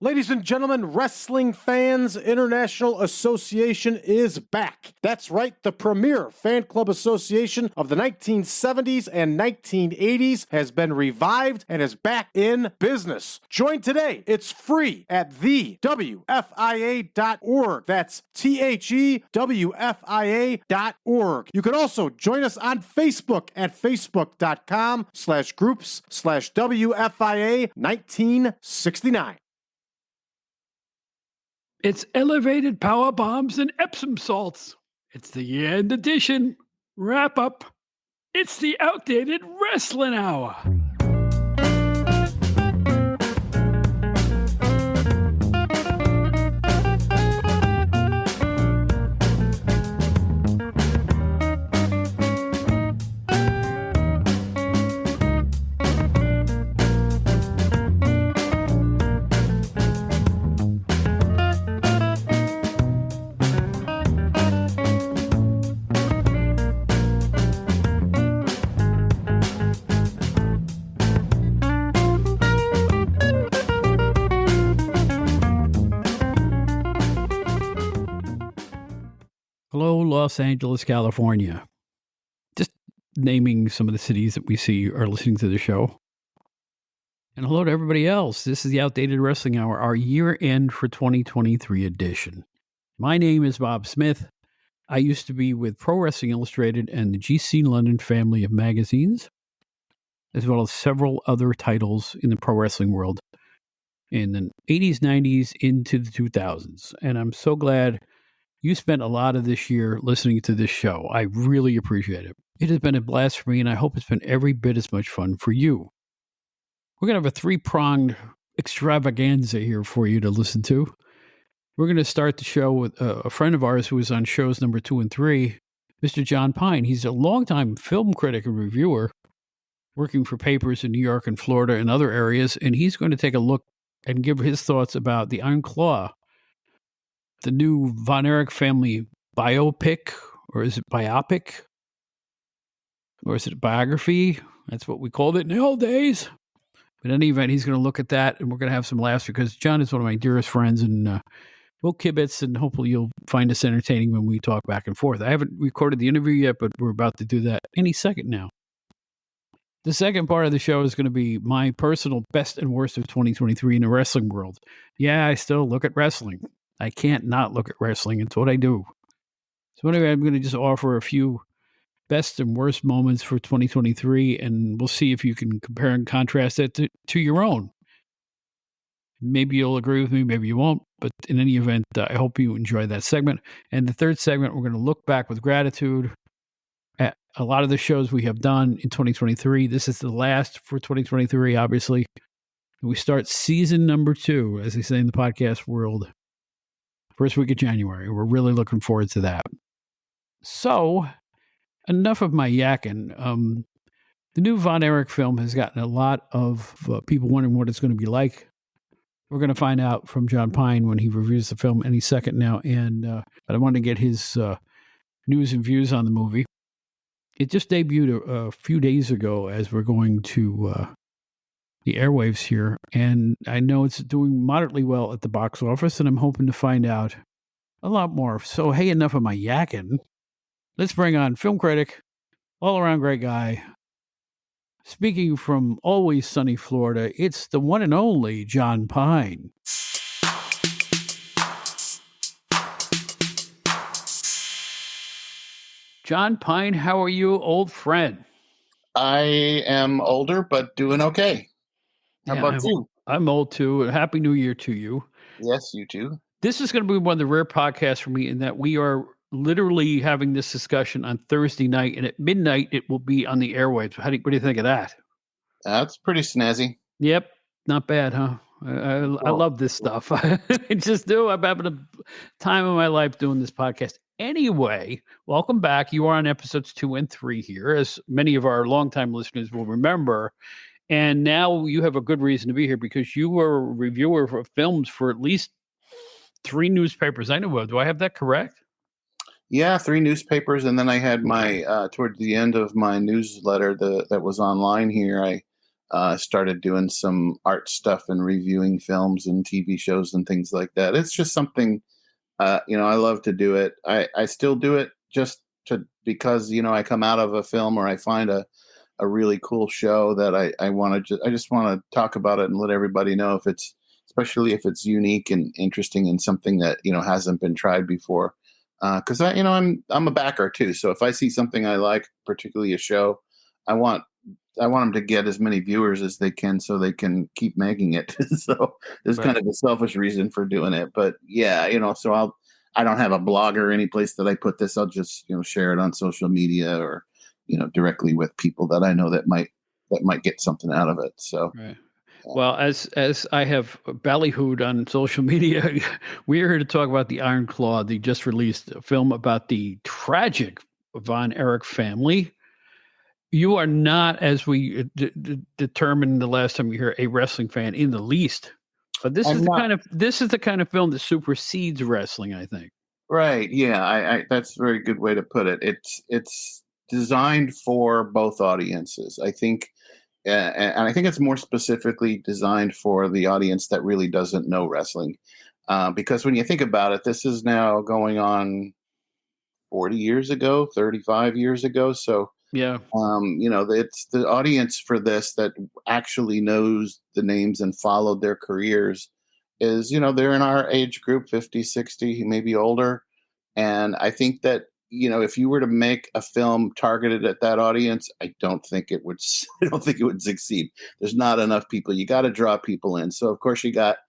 Ladies and gentlemen, Wrestling Fans International Association is back. That's right, the premier fan club association of the 1970s and 1980s has been revived and is back in business. Join today. It's free at thewfia.org. That's thewfia.org. You can also join us on Facebook at facebook.com/groups/WFIA 1969. It's elevated power bombs and Epsom salts. It's the year-end edition wrap-up. It's the outdated wrestling hour. Hello, Los Angeles, California. Just naming some of the cities that we see are listening to the show. And hello to everybody else. This is the Outdated Wrestling Hour, our year-end for 2023 edition. My name is Bob Smith. I used to be with Pro Wrestling Illustrated and the GC London family of magazines, as well as several other titles in the pro wrestling world in the 80s, 90s, into the 2000s. And I'm so glad you spent a lot of this year listening to this show. I really appreciate it. It has been a blast for me, and I hope it's been every bit as much fun for you. We're going to have a three-pronged extravaganza here for you to listen to. We're going to start the show with a friend of ours who was on shows number 2 and 3, Mr. Jon Pine. He's a longtime film critic and reviewer, working for papers in New York and Florida and other areas, and he's going to take a look and give his thoughts about the Iron Claw, the new Von Erich family biopic, or is it biopic? Or is it biography? That's what we called it in the old days. But in any event, he's going to look at that, and we're going to have some laughs because John is one of my dearest friends, and we'll kibitz, and hopefully you'll find us entertaining when we talk back and forth. I haven't recorded the interview yet, but we're about to do that any second now. The second part of the show is going to be my personal best and worst of 2023 in the wrestling world. Yeah, I still look at wrestling. I can't not look at wrestling. It's what I do. So anyway, I'm going to just offer a few best and worst moments for 2023, and we'll see if you can compare and contrast that to your own. Maybe you'll agree with me, maybe you won't, but in any event, I hope you enjoy that segment. And the third segment, we're going to look back with gratitude at a lot of the shows we have done in 2023. This is the last for 2023, obviously. We start season number 2, as they say in the podcast world, first week of January. We're really looking forward to that. So, enough of my yakking. The new Von Erich film has gotten a lot of people wondering what it's going to be like. We're going to find out from Jon Pine when he reviews the film any second now. But I wanted to get his news and views on the movie. It just debuted a few days ago as we're going to the airwaves here, and I know it's doing moderately well at the box office, and I'm hoping to find out a lot more. So, hey, enough of my yakking. Let's bring on film critic, all-around great guy. Speaking from always sunny Florida, it's the one and only Jon Pine. Jon Pine, how are you, old friend? I am older, but doing okay. How about you? I'm old too. Happy New Year to you. Yes, you too. This is going to be one of the rare podcasts for me in that we are literally having this discussion on Thursday night, and at midnight it will be on the airwaves. What do you think of that? That's pretty snazzy. Yep. Not bad, huh? I love this stuff. I just do. I'm having a time of my life doing this podcast. Anyway, welcome back. You are on episodes 2 and 3 here, as many of our longtime listeners will remember. And now you have a good reason to be here because you were a reviewer for films for at least 3 newspapers I know of. Do I have that correct? Yeah, 3 newspapers. And then I had my, toward the end of my newsletter that was online here, started doing some art stuff and reviewing films and TV shows and things like that. It's just something, I love to do it. I still do it just because, I come out of a film or I find a really cool show that I just want to talk about it and let everybody know especially if it's unique and interesting and something that, hasn't been tried before. Cause I'm a backer too. So if I see something I like, particularly a show, I want them to get as many viewers as they can so they can keep making it. So there's kind of a selfish reason for doing it, but yeah, so I don't have a blog or any place that I put this. I'll just, share it on social media or, directly with people that I know that might get something out of it. So, right. Well, as I have ballyhooed on social media, we're here to talk about the Iron Claw, the just released film about the tragic Von Erich family. You are not, as we determined the last time you were here, a wrestling fan in the least. But this is the kind of film that supersedes wrestling, I think. Right. Yeah. I that's a very good way to put it. It's designed for both audiences. I think, and I think it's more specifically designed for the audience that really doesn't know wrestling, because when you think about it, this is now going on 40 years ago, 35 years ago. So yeah, it's the audience for this that actually knows the names and followed their careers is, they're in our age group, 50, 60, maybe older. And I think that, if you were to make a film targeted at that audience, I don't think it would succeed. There's not enough people. You got to draw people in. So of course you got,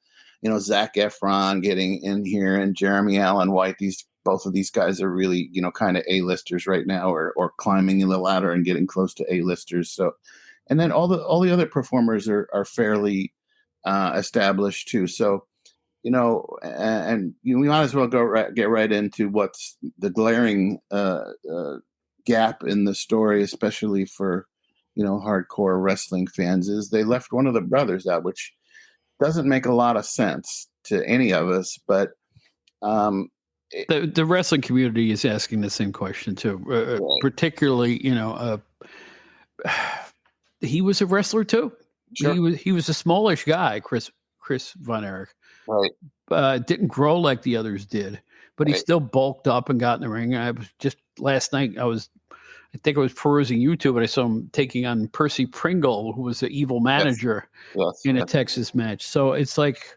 Zac Efron getting in here and Jeremy Allen White. Both of these guys are really, kind of A-listers right now, or climbing the ladder and getting close to A-listers. So, and then all the other performers are fairly established too. So, and we might as well get right into what's the glaring gap in the story, especially for, hardcore wrestling fans, is they left one of the brothers out, which doesn't make a lot of sense to any of us, but the wrestling community is asking the same question too. Right. Particularly, he was a wrestler too. Sure. He was a smallish guy, Chris Von Erich. Right. Didn't grow like the others did, but he still bulked up and got in the ring. I was just last night. I think I was perusing YouTube and I saw him taking on Percy Pringle, who was the evil manager in a Texas match. So it's like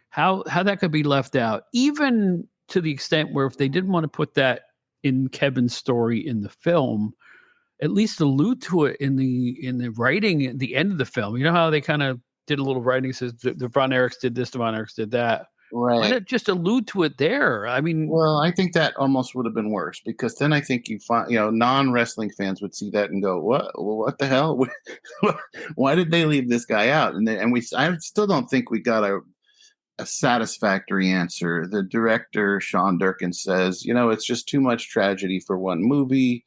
how that could be left out, even to the extent where if they didn't want to put that in Kevin's story in the film, at least allude to it in the writing at the end of the film. You know how they kind of did a little writing, says the Von Erichs did this, the Von Erichs did that. Right. Why not just allude to it there? I mean, well, I think that almost would have been worse, because then I think you find, non-wrestling fans would see that and go, what the hell? Why did they leave this guy out? I still don't think we got a satisfactory answer. The director, Sean Durkin, says, it's just too much tragedy for one movie.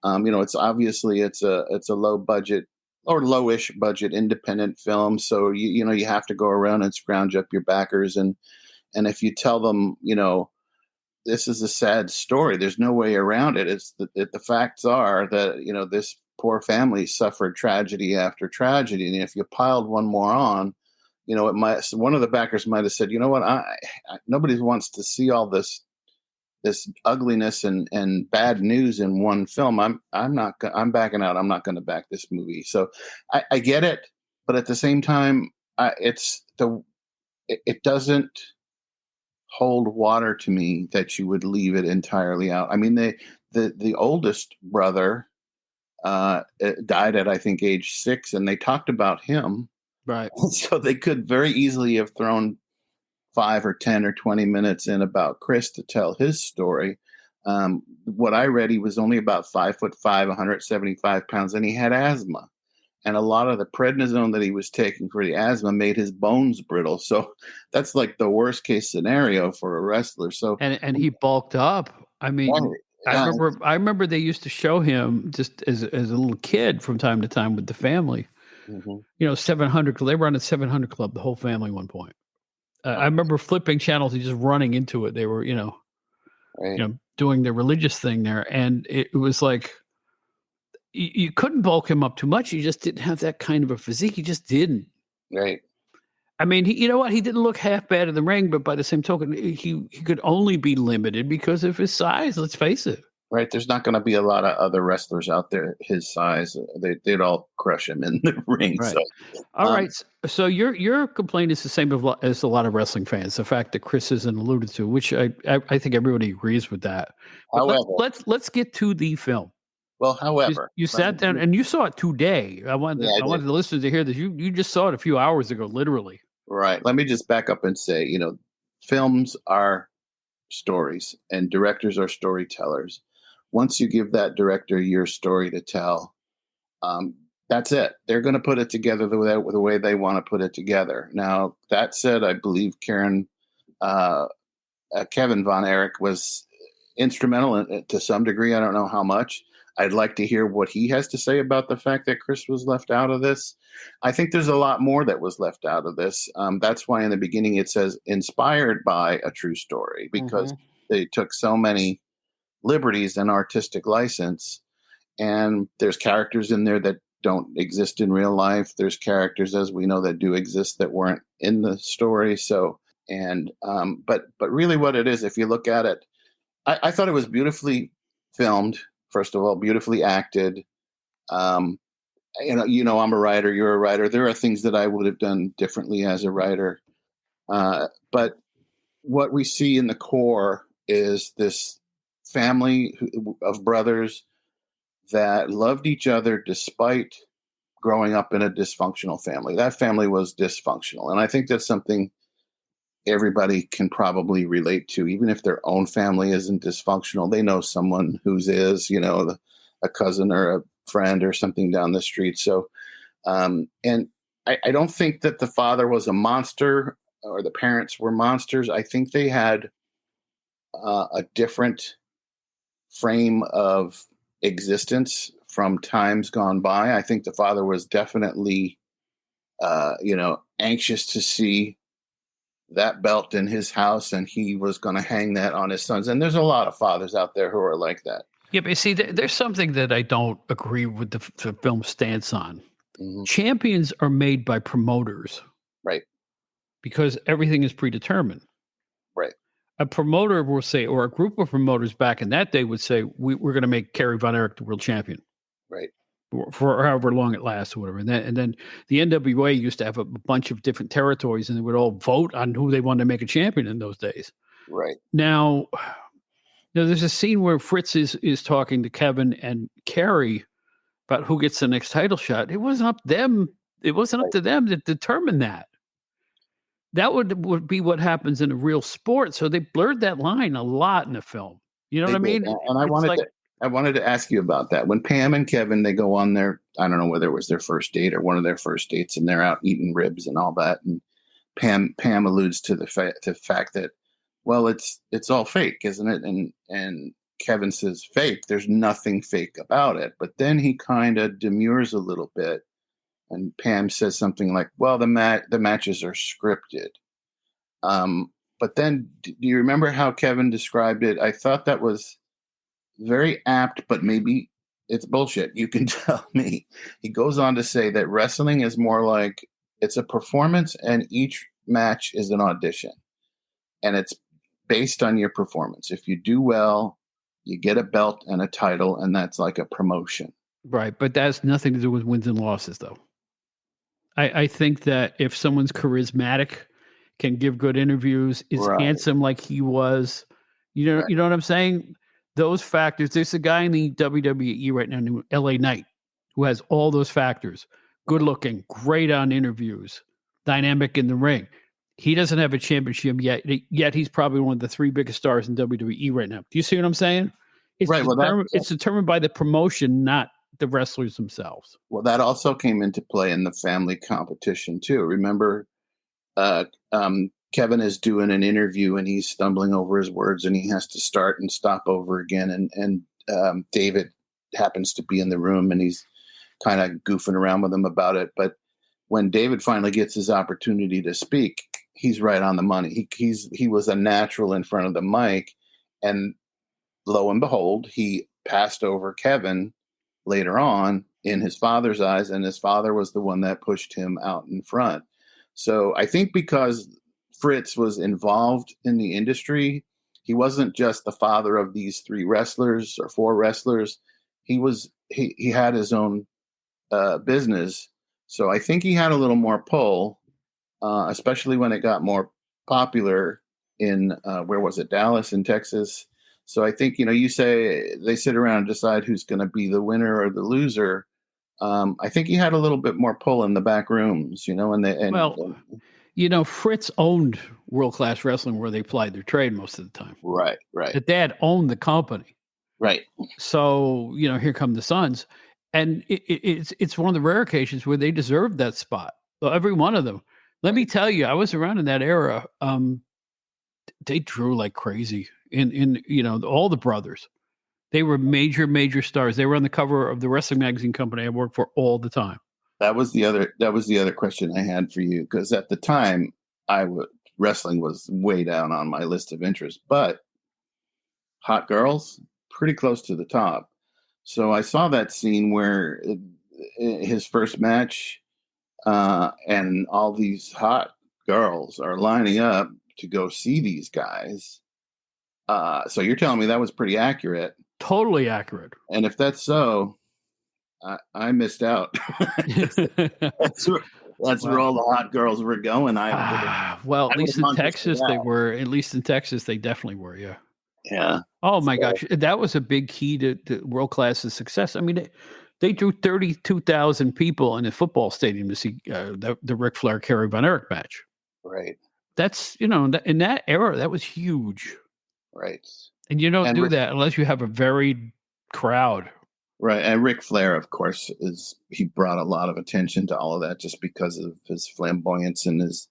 It's obviously it's a low budget or lowish budget independent film. So, you have to go around and scrounge up your backers. And if you tell them, this is a sad story, there's no way around it. It's the facts are that, this poor family suffered tragedy after tragedy. And if you piled one more on, one of the backers might have said, what, nobody wants to see all this ugliness and bad news in one film. I'm backing out. I'm not going to back this movie. So I get it, but at the same time, it doesn't hold water to me that you would leave it entirely out. I mean, the oldest brother died at, I think, age 6, and they talked about him. Right. So they could very easily have thrown 5 or 10 or 20 minutes in about Chris to tell his story. What I read, he was only about 5'5", 175 pounds, and he had asthma. And a lot of the prednisone that he was taking for the asthma made his bones brittle. So that's like the worst case scenario for a wrestler. So and he bulked up. I mean, I remember they used to show him just as a little kid from time to time with the family. Mm-hmm. 700. They were on a 700 Club, the whole family, one point. I remember flipping channels and just running into it. They were, doing the religious thing there, and it was like, you couldn't bulk him up too much. He just didn't have that kind of a physique. He just didn't. Right. I mean, you know what? He didn't look half bad in the ring, but by the same token, he could only be limited because of his size. Let's face it. Right. There's not going to be a lot of other wrestlers out there his size. They'd all crush him in the ring. Right. So, All right. So your complaint is the same as a lot of wrestling fans. The fact that Chris isn't alluded to, which I think everybody agrees with that. But however, let's get to the film. Well, however, You sat down and you saw it today. I wanted the listeners to hear this. You just saw it a few hours ago, literally. Right. Let me just back up and say, films are stories and directors are storytellers. Once you give that director your story to tell, that's it. They're going to put it together the way they want to put it together. Now, that said, I believe Kevin Von Erich was instrumental to some degree. I don't know how much. I'd like to hear what he has to say about the fact that Chris was left out of this. I think there's a lot more that was left out of this. That's why in the beginning it says inspired by a true story, because they took so many liberties and artistic license. And there's characters in there that don't exist in real life. There's characters, as we know, that do exist that weren't in the story. So, but really what it is, if you look at it, I thought it was beautifully filmed. First of all, beautifully acted. I'm a writer. You're a writer. There are things that I would have done differently as a writer. But what we see in the core is this family of brothers that loved each other despite growing up in a dysfunctional family. That family was dysfunctional. And I think that's something everybody can probably relate to, even if their own family isn't dysfunctional. They know someone whose is, a cousin or a friend or something down the street. So, and I don't think that the father was a monster or the parents were monsters. I think they had a different frame of existence from times gone by. I think the father was definitely, anxious to see that belt in his house, and he was going to hang that on his sons. And there's a lot of fathers out there who are like that. Yeah, but see, there's something that I don't agree with the film's stance on. Mm-hmm. Champions are made by promoters. Right. Because everything is predetermined. Right. A promoter will say, or a group of promoters back in that day would say, we're going to make Kerry Von Erich the world champion. Right. For however long it lasts or whatever. And then the NWA used to have a bunch of different territories, and they would all vote on who they wanted to make a champion in those days. Right. Now there's a scene where Fritz is talking to Kevin and Kerry about who gets the next title shot. It wasn't up them. It wasn't up to them to determine that. That would be what happens in a real sport. So they blurred that line a lot in the film. You know what I mean? And I wanted to ask you about that. When Pam and Kevin, they go on their, I don't know whether it was their first date or one of their first dates, and they're out eating ribs and all that. And Pam alludes to the fact that, well, it's all fake, isn't it? And Kevin says, fake. There's nothing fake about it. But then he kind of demurs a little bit. And Pam says something like, well, the matches are scripted. But then do you remember how Kevin described it? I thought that was very apt, but maybe it's bullshit. You can tell me. He goes on to say that wrestling is more like it's a performance and each match is an audition. And it's based on your performance. If you do well, you get a belt and a title, and that's like a promotion. Right. But that has nothing to do with wins and losses, though. I think that if someone's charismatic, can give good interviews, is handsome like he was, you know what I'm saying? Those factors. There's a guy in the WWE right now named LA Knight who has all those factors. Good looking, great on interviews, dynamic in the ring. He doesn't have a championship yet he's probably one of the 3 biggest stars in WWE right now. Do you see what I'm saying? It's right. It's determined by the promotion, not the wrestlers themselves. Well, that also came into play in the family competition too. Remember, Kevin is doing an interview and he's stumbling over his words and he has to start and stop over again. And David happens to be in the room and he's kind of goofing around with him about it. But when David finally gets his opportunity to speak, he's right on the money. He was a natural in front of the mic, and lo and behold, he passed over Kevin later on in his father's eyes, and his father was the one that pushed him out in front. So I think because Fritz was involved in the industry, he wasn't just the father of these 3 wrestlers or 4 wrestlers. He had his own business. So I think he had a little more pull, especially when it got more popular in where was it, Dallas in Texas. So I think, you say they sit around and decide who's going to be the winner or the loser. I think he had a little bit more pull in the back rooms, Fritz owned World Class Wrestling where they plied their trade most of the time. Right. The dad owned the company. Right. So, here come the sons. And it's one of the rare occasions where they deserved that spot. So every one of them. Let me tell you, I was around in that era. They drew like crazy in all the brothers. They were major stars. They were on the cover of the wrestling magazine company I worked for all the time. That was the other question I had for you, because at the time wrestling was way down on my list of interests, but hot girls pretty close to the top. So I saw that scene where his first match, and all these hot girls are lining up to go see these guys. So you're telling me that was pretty accurate? Totally accurate. And if that's so, I missed out. that's where all the hot girls were going. At least in Texas they were. At least in Texas they definitely were. Yeah. Yeah. Oh my gosh, that was a big key to World Class's success. I mean, they drew 32,000 people in a football stadium to see the Ric Flair Kerry Von Erich match. Right. That's in that era that was huge. Right. And you don't do that unless you have a varied crowd. Right. And Ric Flair, of course, he brought a lot of attention to all of that just because of his flamboyance and his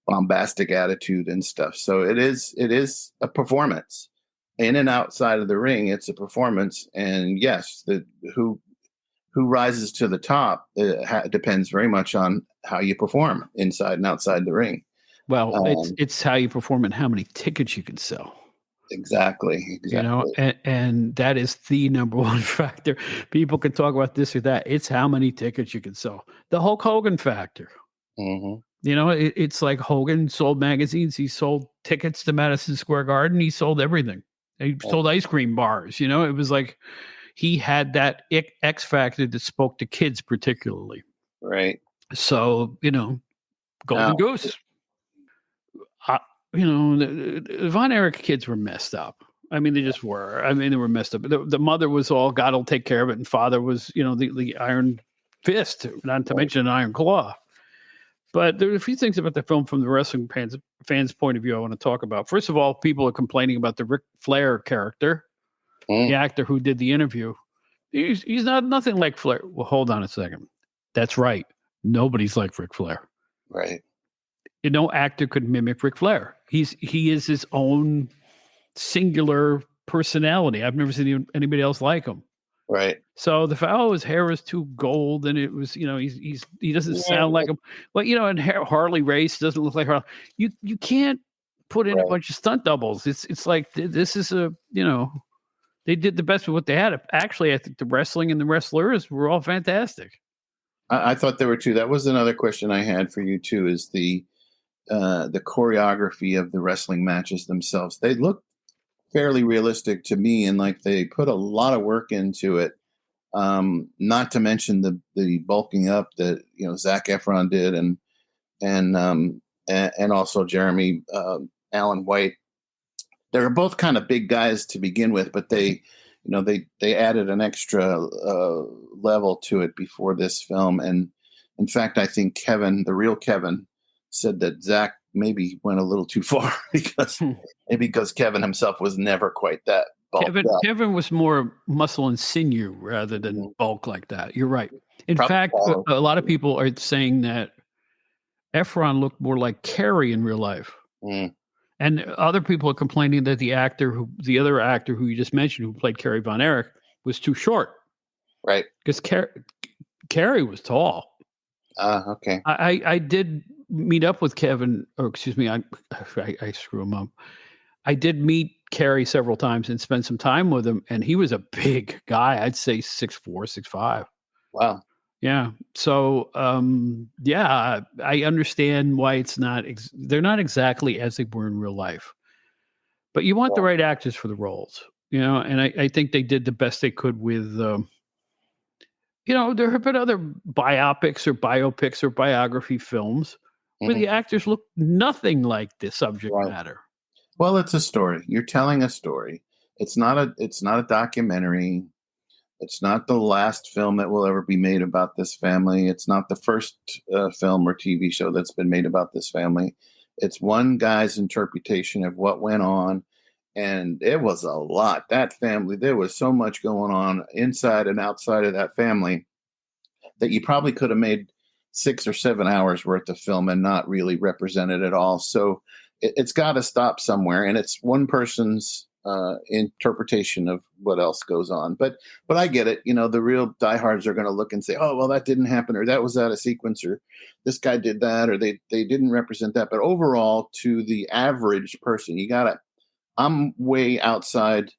bombastic attitude and stuff. So it is a performance. In and outside of the ring, it's a performance. And yes, who rises to the top depends very much on how you perform inside and outside the ring. Well, it's how you perform and how many tickets you can sell. Exactly. And that is the number one factor. People can talk about this or that. It's how many tickets you can sell. The Hulk Hogan factor. Mm-hmm. It's like Hogan sold magazines. He sold tickets to Madison Square Garden. He sold everything. He sold ice cream bars. It was like he had that X factor that spoke to kids particularly. Right. So, Golden Goose. The Von Erich kids were messed up. I mean, they just were. I mean, they were messed up. The mother was all God will take care of it, and father was, the iron fist, not to mention an iron claw. But there are a few things about the film from the wrestling fans' point of view I want to talk about. First of all, people are complaining about the Ric Flair character, the actor who did the interview. He's nothing like Flair. Well, hold on a second. That's right. Nobody's like Ric Flair. Right. No actor could mimic Ric Flair. He is his own singular personality. I've never seen anybody else like him. Right. So the fellow, his hair is too gold, and it was, he doesn't sound like him. But and Harley Race doesn't look like Harley. You can't put in a bunch of stunt doubles. It's like this is they did the best with what they had. Actually, I think the wrestling and the wrestlers were all fantastic. I thought there were two. That was another question I had for you too. Is the choreography of the wrestling matches themselves? They look fairly realistic to me, and like they put a lot of work into it. Not to mention the bulking up that Zac Efron did, and also Jeremy Allen White. They're both kind of big guys to begin with, but they added an extra level to it before this film. And in fact, I think the real Kevin, said that Zac maybe went a little too far because Kevin himself was never quite that bulked up. Kevin was more muscle and sinew rather than bulk like that. You're right. In fact, a lot of people are saying that Efron looked more like Kerry in real life. And other people are complaining that the other actor who you just mentioned, who played Kerry Von Erich, was too short. Right. Because Kerry was tall. Okay. I did meet up with Kevin, or excuse me, I screw him up. I did meet Carey several times and spend some time with him, and he was a big guy. I'd say 6'4", 6'5". Wow. Yeah. So, yeah, I understand why it's not. They're not exactly as they were in real life, but you want the right actors for the roles, And I think they did the best they could with. There have been other biopics or biopics or biography films where the actors look nothing like the subject matter. Well, it's a story. You're telling a story. It's not a documentary. It's not the last film that will ever be made about this family. It's not the first film or TV show that's been made about this family. It's one guy's interpretation of what went on. And it was a lot. That family, there was so much going on inside and outside of that family that you probably could have made 6 or 7 hours worth of film and not really represented at all. So it's got to stop somewhere. And it's one person's interpretation of what else goes on. But I get it. The real diehards are going to look and say, oh, well, that didn't happen, or that was out of sequence, or this guy did that, or they didn't represent that. But overall, to the average person, I'm way outside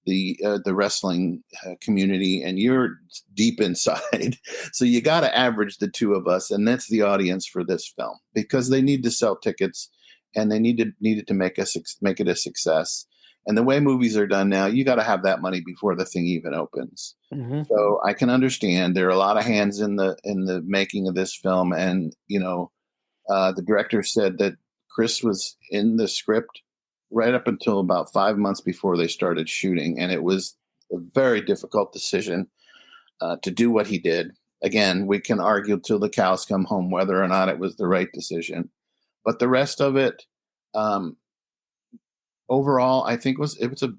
the wrestling community, and you're deep inside. So you got to average the two of us, and that's the audience for this film, because they need to sell tickets and they needed to make it a success. And the way movies are done now, you got to have that money before the thing even opens. Mm-hmm. So I can understand there are a lot of hands in the making of this film, and the director said that Chris was in the script right up until about 5 months before they started shooting. And it was a very difficult decision to do what he did. Again, we can argue till the cows come home whether or not it was the right decision. But the rest of it, overall, I think it was a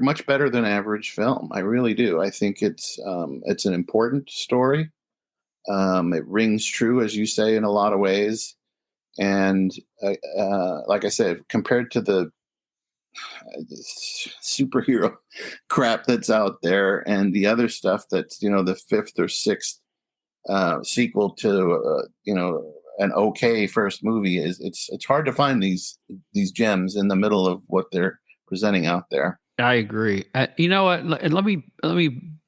much better than average film. I really do. I think it's an important story. It rings true, as you say, in a lot of ways. And like I said, compared to the superhero crap that's out there and the other stuff that's, the fifth or sixth sequel to, an okay first movie, it's hard to find these gems in the middle of what they're presenting out there. I agree. You know what? Let me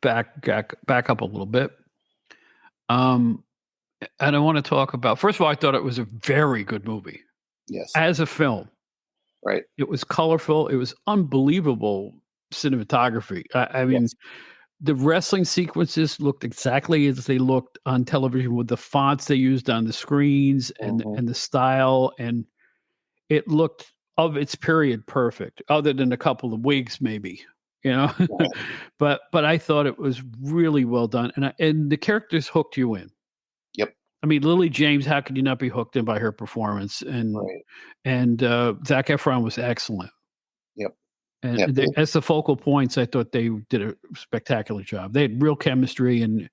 back up a little bit. And I want to talk about, first of all, I thought it was a very good movie. Yes. As a film. Right. It was colorful. It was unbelievable cinematography. I mean, yes. The wrestling sequences looked exactly as they looked on television, with the fonts they used on the screens and the style. And it looked of its period perfect, other than a couple of wigs, maybe. Right. But I thought it was really well done. And the characters hooked you in. Yep. I mean, Lily James, how could you not be hooked in by her performance? And Zac Efron was excellent. Yep. And as the focal points, I thought they did a spectacular job. They had real chemistry, and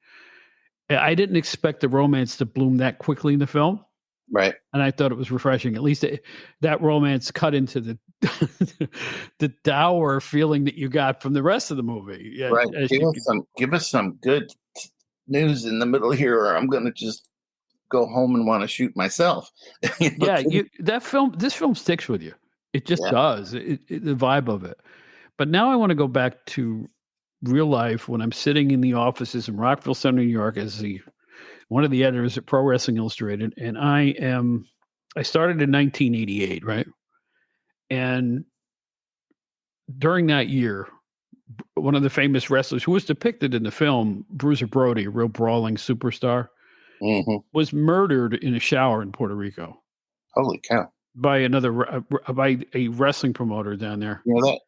I didn't expect the romance to bloom that quickly in the film. Right. And I thought it was refreshing. At least that romance cut into the the dour feeling that you got from the rest of the movie. Yeah, right. Give us some good news in the middle here, or I'm going to just go home and want to shoot myself. This film sticks with you. It just does. The vibe of it. But now I want to go back to real life when I'm sitting in the offices in Rockville Center, New York, as one of the editors at Pro Wrestling Illustrated, and I started in 1988, right? And during that year, one of the famous wrestlers who was depicted in the film, Bruiser Brody, a real brawling superstar, was murdered in a shower in Puerto Rico. Holy cow! By a wrestling promoter down there.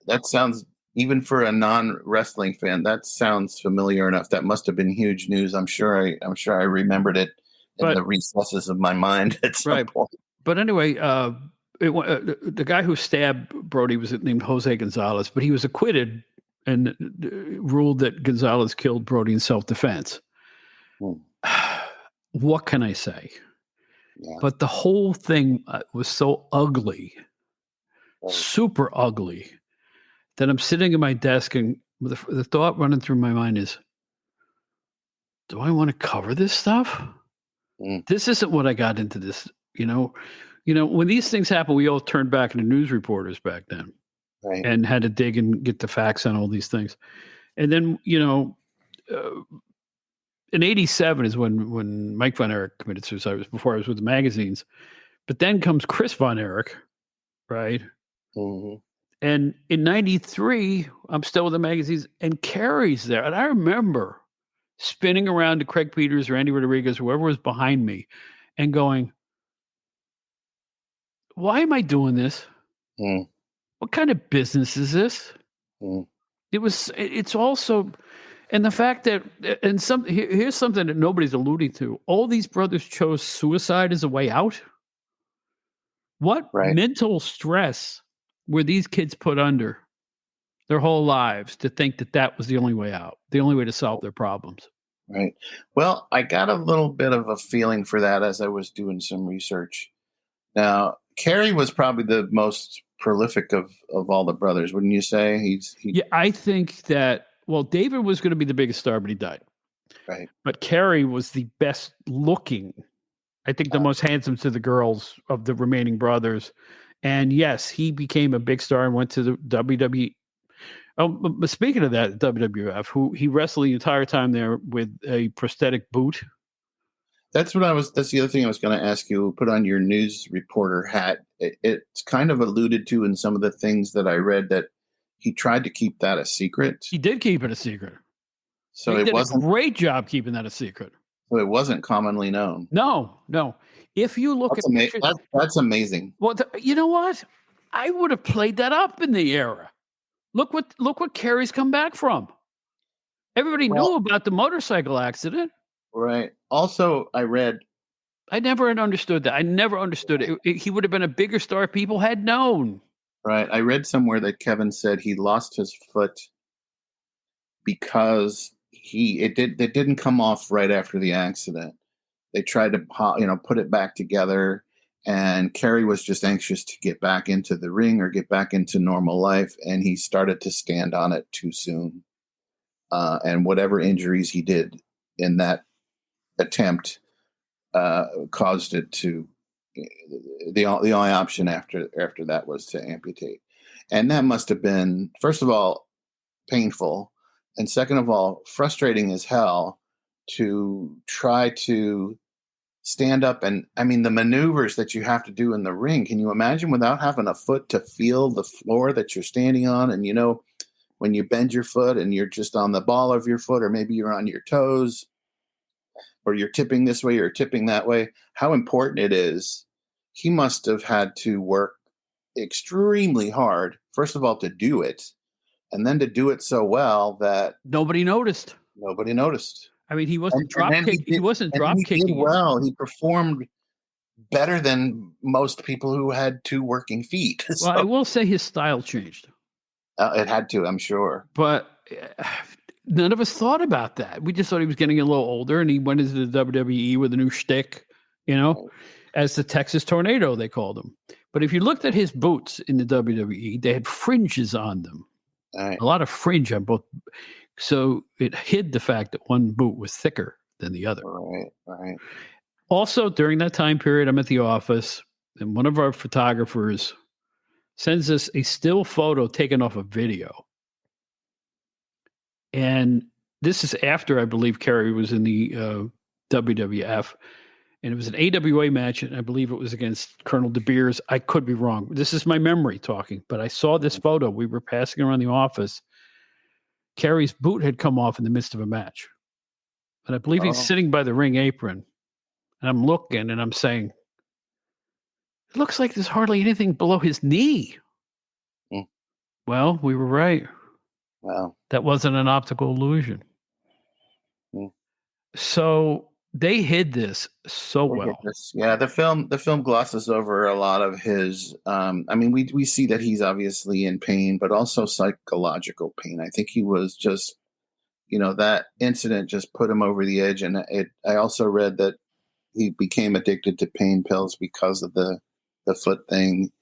That sounds, even for a non-wrestling fan, that sounds familiar enough. That must have been huge news. I'm sure I remembered it in the recesses of my mind at some point. But anyway, the guy who stabbed Brody was named Jose Gonzalez, but he was acquitted and ruled that Gonzalez killed Brody in self-defense. What can I say? Yeah. But the whole thing was so ugly, super ugly, that I'm sitting at my desk, and the thought running through my mind is, do I want to cover this stuff? This isn't what I got into this, When these things happen, we all turned back into news reporters back then. Right. and had to dig and get the facts on all these things. And then, in 87 is when Mike Von Erich committed suicide. It was before I was with the magazines. But then comes Chris Von Erich, right? Mm-hmm. And in 93, I'm still with the magazines, and Carrie's there. And I remember spinning around to Craig Peters or Andy Rodriguez, whoever was behind me, and going, why am I doing this? Mm. What kind of business is this? Mm. It's also, and the fact that, and here's something that nobody's alluding to. All these brothers chose suicide as a way out. What Right. mental stress were these kids put under their whole lives to think that that was the only way out, the only way to solve their problems? Right. Well, I got a little bit of a feeling for that as I was doing some research. Now, Carrie was probably the most prolific of all the brothers, wouldn't you say? Yeah, I think that, well, David was going to be the biggest star, but he died. Right. But Carrie was the best looking, I think the most handsome to the girls of the remaining brothers. And yes, he became a big star and went to the WWE. Oh, but speaking of that, WWF, who he wrestled the entire time there with a prosthetic boot. That's the other thing I was going to ask you. Put on your news reporter hat. It's kind of alluded to in some of the things that I read that he tried to keep that a secret. He did keep it a secret. So he it did wasn't a great job keeping that a secret. So it wasn't commonly known. No. If you look That's at pictures, that's amazing. well, you know what? I would have played that up in the era. Look what Carrie's come back from. Everybody knew about the motorcycle accident. Right. Also, I read. I never had understood that. I never understood it. He would have been a bigger star if people had known. Right. I read somewhere that Kevin said he lost his foot because it didn't come off right after the accident. They tried to put it back together, and Carrie was just anxious to get back into the ring or get back into normal life, and he started to stand on it too soon. And whatever injuries he did in that attempt caused it to. The only option after that was to amputate, and that must have been, first of all, painful, and second of all, frustrating as hell to try to stand up. And I mean, the maneuvers that you have to do in the ring, can you imagine without having a foot to feel the floor that you're standing on? And when you bend your foot and you're just on the ball of your foot, or maybe you're on your toes, or you're tipping this way or tipping that way, how important it is. He must have had to work extremely hard, first of all, to do it, and then to do it so well that nobody noticed. I mean, he wasn't drop kicking. He wasn't drop kicking. He did well. He performed better than most people who had two working feet. Well, I will say his style changed. It had to, I'm sure. But none of us thought about that. We just thought he was getting a little older, and he went into the WWE with a new shtick, as the Texas Tornado, they called him. But if you looked at his boots in the WWE, they had fringes on them. Right. A lot of fringe on both. So it hid the fact that one boot was thicker than the other. Right. Also, during that time period, I'm at the office, and one of our photographers sends us a still photo taken off a video. And this is after, I believe, Carrie was in the WWF. And it was an AWA match, and I believe it was against Colonel De Beers. I could be wrong. This is my memory talking, but I saw this photo. We were passing around the office. Carrie's boot had come off in the midst of a match. And I believe he's sitting by the ring apron. And I'm looking, and I'm saying, it looks like there's hardly anything below his knee. Mm. Well, we were right. Wow. That wasn't an optical illusion. Mm. So they hid this so well. Yeah, the film glosses over a lot of his. We see that he's obviously in pain, but also psychological pain. I think he was just, that incident just put him over the edge. And I also read that he became addicted to pain pills because of the foot thing.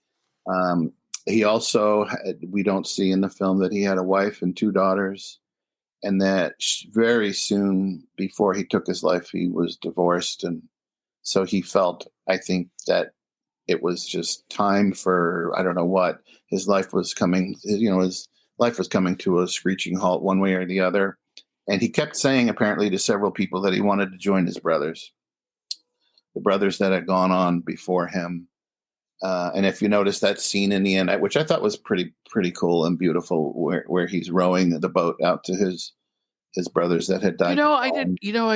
He also we don't see in the film that he had a wife and two daughters. And that very soon before he took his life, he was divorced. And so he felt, I think, that, it was just time for, I don't know what. His life was coming, his life was coming to a screeching halt one way or the other. And he kept saying, apparently, to several people that he wanted to join his brothers, the brothers that had gone on before him. And if you notice that scene in the end, which I thought was pretty cool and beautiful, where he's rowing the boat out to his brothers that had died. I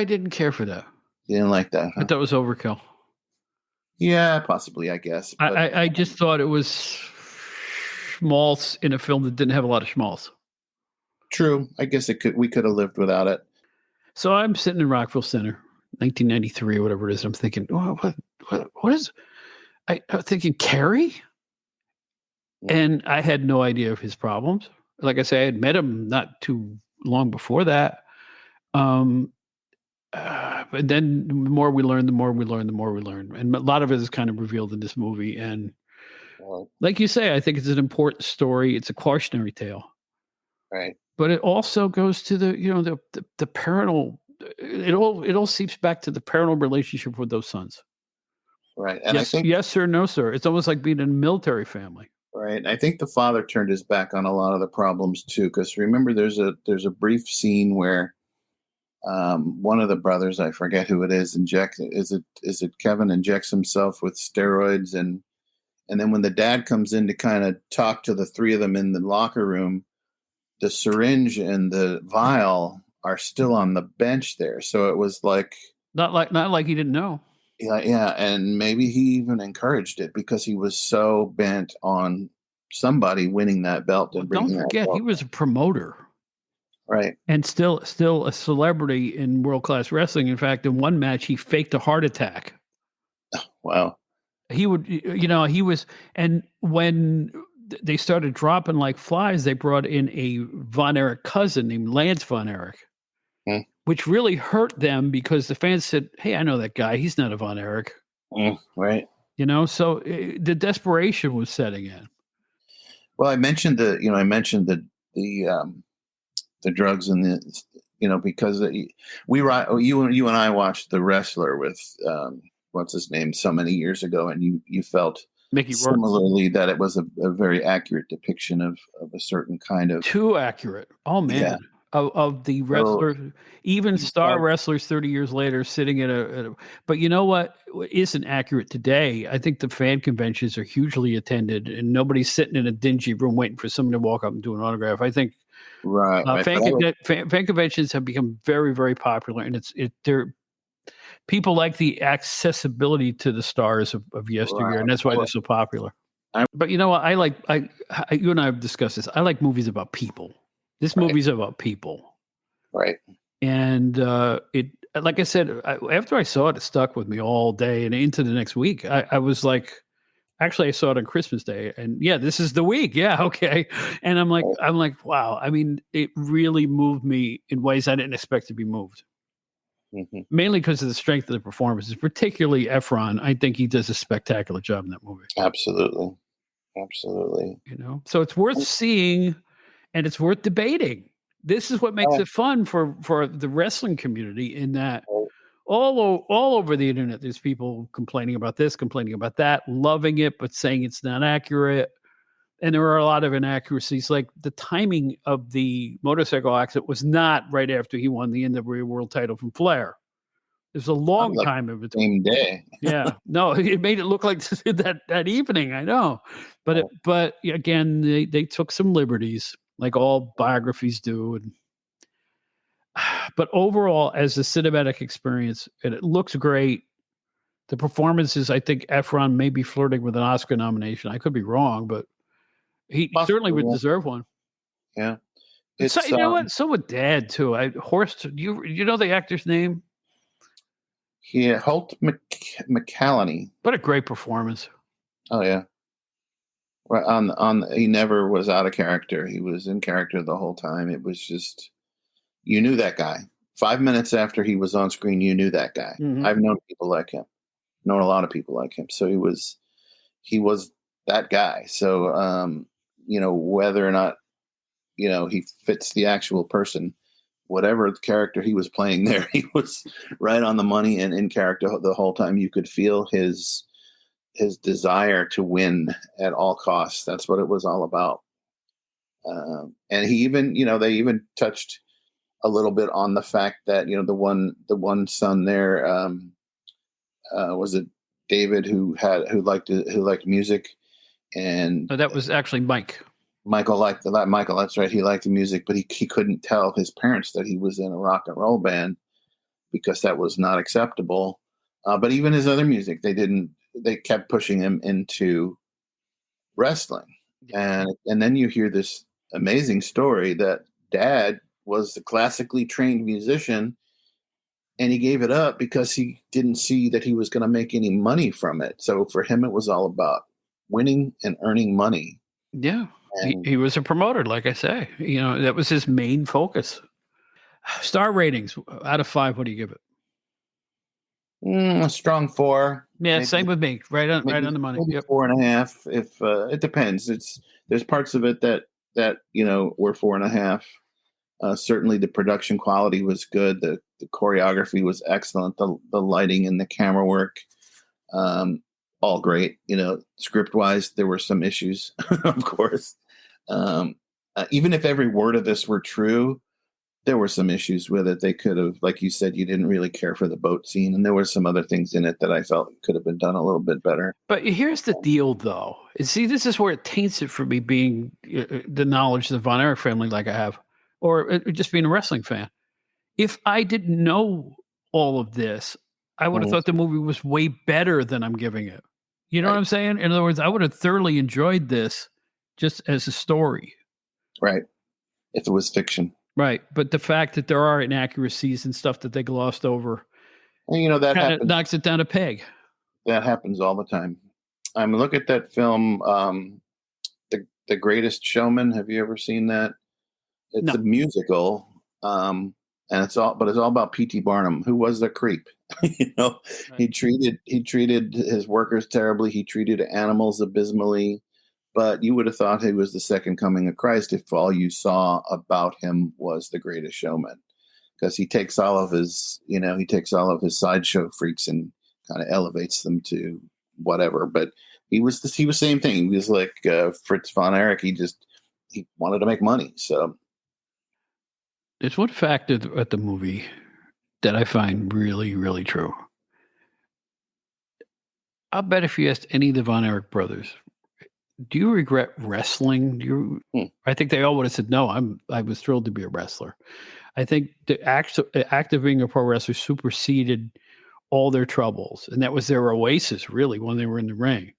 didn't care for that. You didn't like that, huh? I thought it was overkill. Yeah, possibly, I guess. But I just thought it was schmaltz in a film that didn't have a lot of schmaltz. True. I guess we could have lived without it. So I'm sitting in Rockville Center, 1993 or whatever it is. I'm thinking, what is? I'm thinking Carrie, and I had no idea of his problems. Like I say, I had met him not too long before that. But then the more we learn, and a lot of it is kind of revealed in this movie. And like you say, I think it's an important story. It's a cautionary tale, right? But it also goes to the parental. It all seeps back to the parental relationship with those sons, right? And yes, I think yes sir, no sir. It's almost like being in a military family, right? And I think the father turned his back on a lot of the problems too, because remember, there's a brief scene where. One of the brothers, I forget who it is, is it Kevin injects himself with steroids, and then when the dad comes in to kind of talk to the three of them in the locker room, the syringe and the vial are still on the bench there. So it was like not like he didn't know. Yeah, and maybe he even encouraged it because he was so bent on somebody winning that belt and bringing that belt. Don't forget, he was a promoter. Right. And still a celebrity in world-class wrestling. In fact, in one match, he faked a heart attack. Wow. He would, he was, and when they started dropping like flies, they brought in a Von Erich cousin named Lance Von Erich, which really hurt them because the fans said, hey, I know that guy. He's not a Von Erich. Right. So the desperation was setting in. Well, I mentioned the drugs and because you and I watched The Wrestler with what's his name so many years ago, and you felt Mickey similarly that it was a very accurate depiction of a certain kind of too accurate. Oh man. Yeah. Of the wrestler, even star wrestlers 30 years later sitting at a but you know what isn't accurate today? I think the fan conventions are hugely attended and nobody's sitting in a dingy room waiting for someone to walk up and do an autograph. I think fan conventions have become very, very popular, and they're people like the accessibility to the stars of yesteryear, and that's why they're so popular. But you know what? You and I have discussed this. I like movies about people. This movie's about people, right? And like I said, after I saw it, it stuck with me all day and into the next week. I was like. Actually, I saw it on Christmas Day, and yeah, this is the week. Yeah, okay. And I'm like, wow. I mean, it really moved me in ways I didn't expect to be moved. Mm-hmm. Mainly because of the strength of the performances, particularly Efron. I think he does a spectacular job in that movie. Absolutely. So it's worth seeing, and it's worth debating. This is what makes it fun for the wrestling community. In that. All over the internet, there's people complaining about this, complaining about that, loving it, but saying it's not accurate. And there are a lot of inaccuracies, like the timing of the motorcycle accident was not right after he won the NWA World title from Flair. There's a long time in between. Same day. Yeah, no, it made it look like that evening. I know, but again, they took some liberties, like all biographies do, and. But overall, as a cinematic experience, it looks great. The performances, I think Efron may be flirting with an Oscar nomination. I could be wrong, but he certainly would deserve one. Yeah. So, you know what? So would Dad, too. Horst, you know the actor's name? Yeah, Holt McCallany. What a great performance. Oh, yeah. Right, he never was out of character. He was in character the whole time. It was just... You knew that guy. 5 minutes after he was on screen, you knew that guy. Mm-hmm. I've known people like him. Known a lot of people like him. So he was that guy. So whether or not he fits the actual person, whatever character he was playing there, he was right on the money and in character the whole time. You could feel his his desire to win at all costs. That's what it was all about. And he even, they even touched a little bit on the fact that, the one son there, was it David who liked music, and No, that was actually Mike. Michael liked that. Michael, that's right. He liked the music, but he couldn't tell his parents that he was in a rock and roll band because that was not acceptable. But even his other music, they kept pushing him into wrestling. And then you hear this amazing story that dad was a classically trained musician and he gave it up because he didn't see that he was going to make any money from it. So for him, it was all about winning and earning money. Yeah. And He was a promoter, like I say. That was his main focus. Star ratings out of 5, what do you give it? a strong 4. Yeah, maybe, same with me. Right on the money. Maybe Yep. 4.5. If it depends. There's parts of it that were 4.5. Certainly, the production quality was good. The choreography was excellent. The lighting and the camera work, all great. Script wise, there were some issues, of course. Even if every word of this were true, there were some issues with it. They could have, like you said, you didn't really care for the boat scene, and there were some other things in it that I felt could have been done a little bit better. But here's the deal, though. See, this is where it taints it for me being the knowledge of the Von Erich family like I have, or just being a wrestling fan. If I didn't know all of this, I would have thought the movie was way better than I'm giving it. You know what I'm saying? In other words, I would have thoroughly enjoyed this just as a story. Right. If it was fiction. Right. But the fact that there are inaccuracies and stuff that they glossed over, and that happens. knocks it down a peg. That happens all the time. Look at that film, The Greatest Showman. Have you ever seen that? It's a musical, and it's all about P.T. Barnum, who was a creep. Right. He treated his workers terribly. He treated animals abysmally. But you would have thought he was the second coming of Christ if all you saw about him was The Greatest Showman, because he takes all of his sideshow freaks and kind of elevates them to whatever. But he was same thing. He was like Fritz von Erich. He wanted to make money. So there's one fact at the movie that I find really, really true. I'll bet if you asked any of the Von Erich brothers, do you regret wrestling? I think they all would have said, no, I was thrilled to be a wrestler. I think the act of being a pro wrestler superseded all their troubles. And that was their oasis, really, when they were in the ring.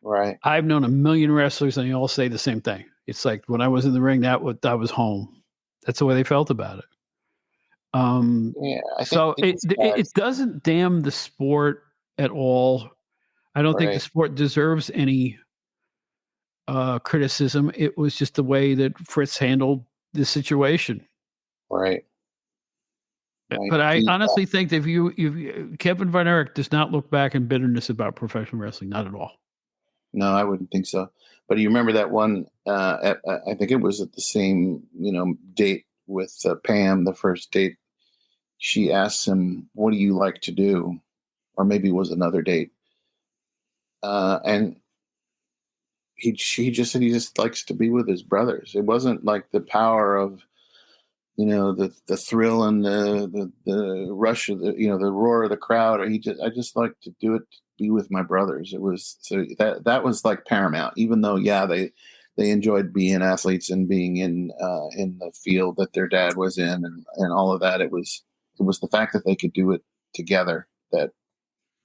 Right. I've known a million wrestlers, and they all say the same thing. It's like, when I was in the ring, that was home. That's the way they felt about it. So it doesn't damn the sport at all. I don't think the sport deserves any criticism. It was just the way that Fritz handled the situation. Right. But I honestly think that if Kevin Von Erich does not look back in bitterness about professional wrestling, not at all. No, I wouldn't think so. But you remember that one? I think it was at the same date with Pam, the first date. She asks him, "What do you like to do?" Or maybe it was another date. And he just said he just likes to be with his brothers. It wasn't like the power of the thrill and the rush of the roar of the crowd. Or I just like to do it, to be with my brothers. It was that was like paramount. Even though they enjoyed being athletes and being in the field that their dad was in and all of that. It was the fact that they could do it together that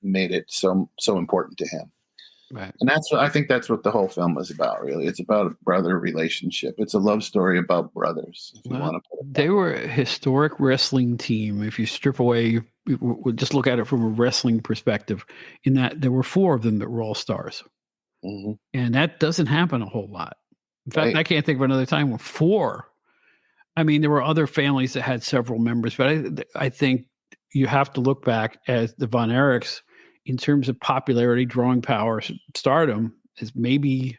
made it so important to him. Right. And I think that's what the whole film is about, really. It's about a brother relationship. It's a love story about brothers, if you want to put it they were a historic wrestling team. If you strip away, just look at it from a wrestling perspective, in that there were 4 of them that were all stars. Mm-hmm. And that doesn't happen a whole lot. In fact, I can't think of another time where 4. I mean, there were other families that had several members, but I think you have to look back at the Von Erichs in terms of popularity, drawing power, stardom, is maybe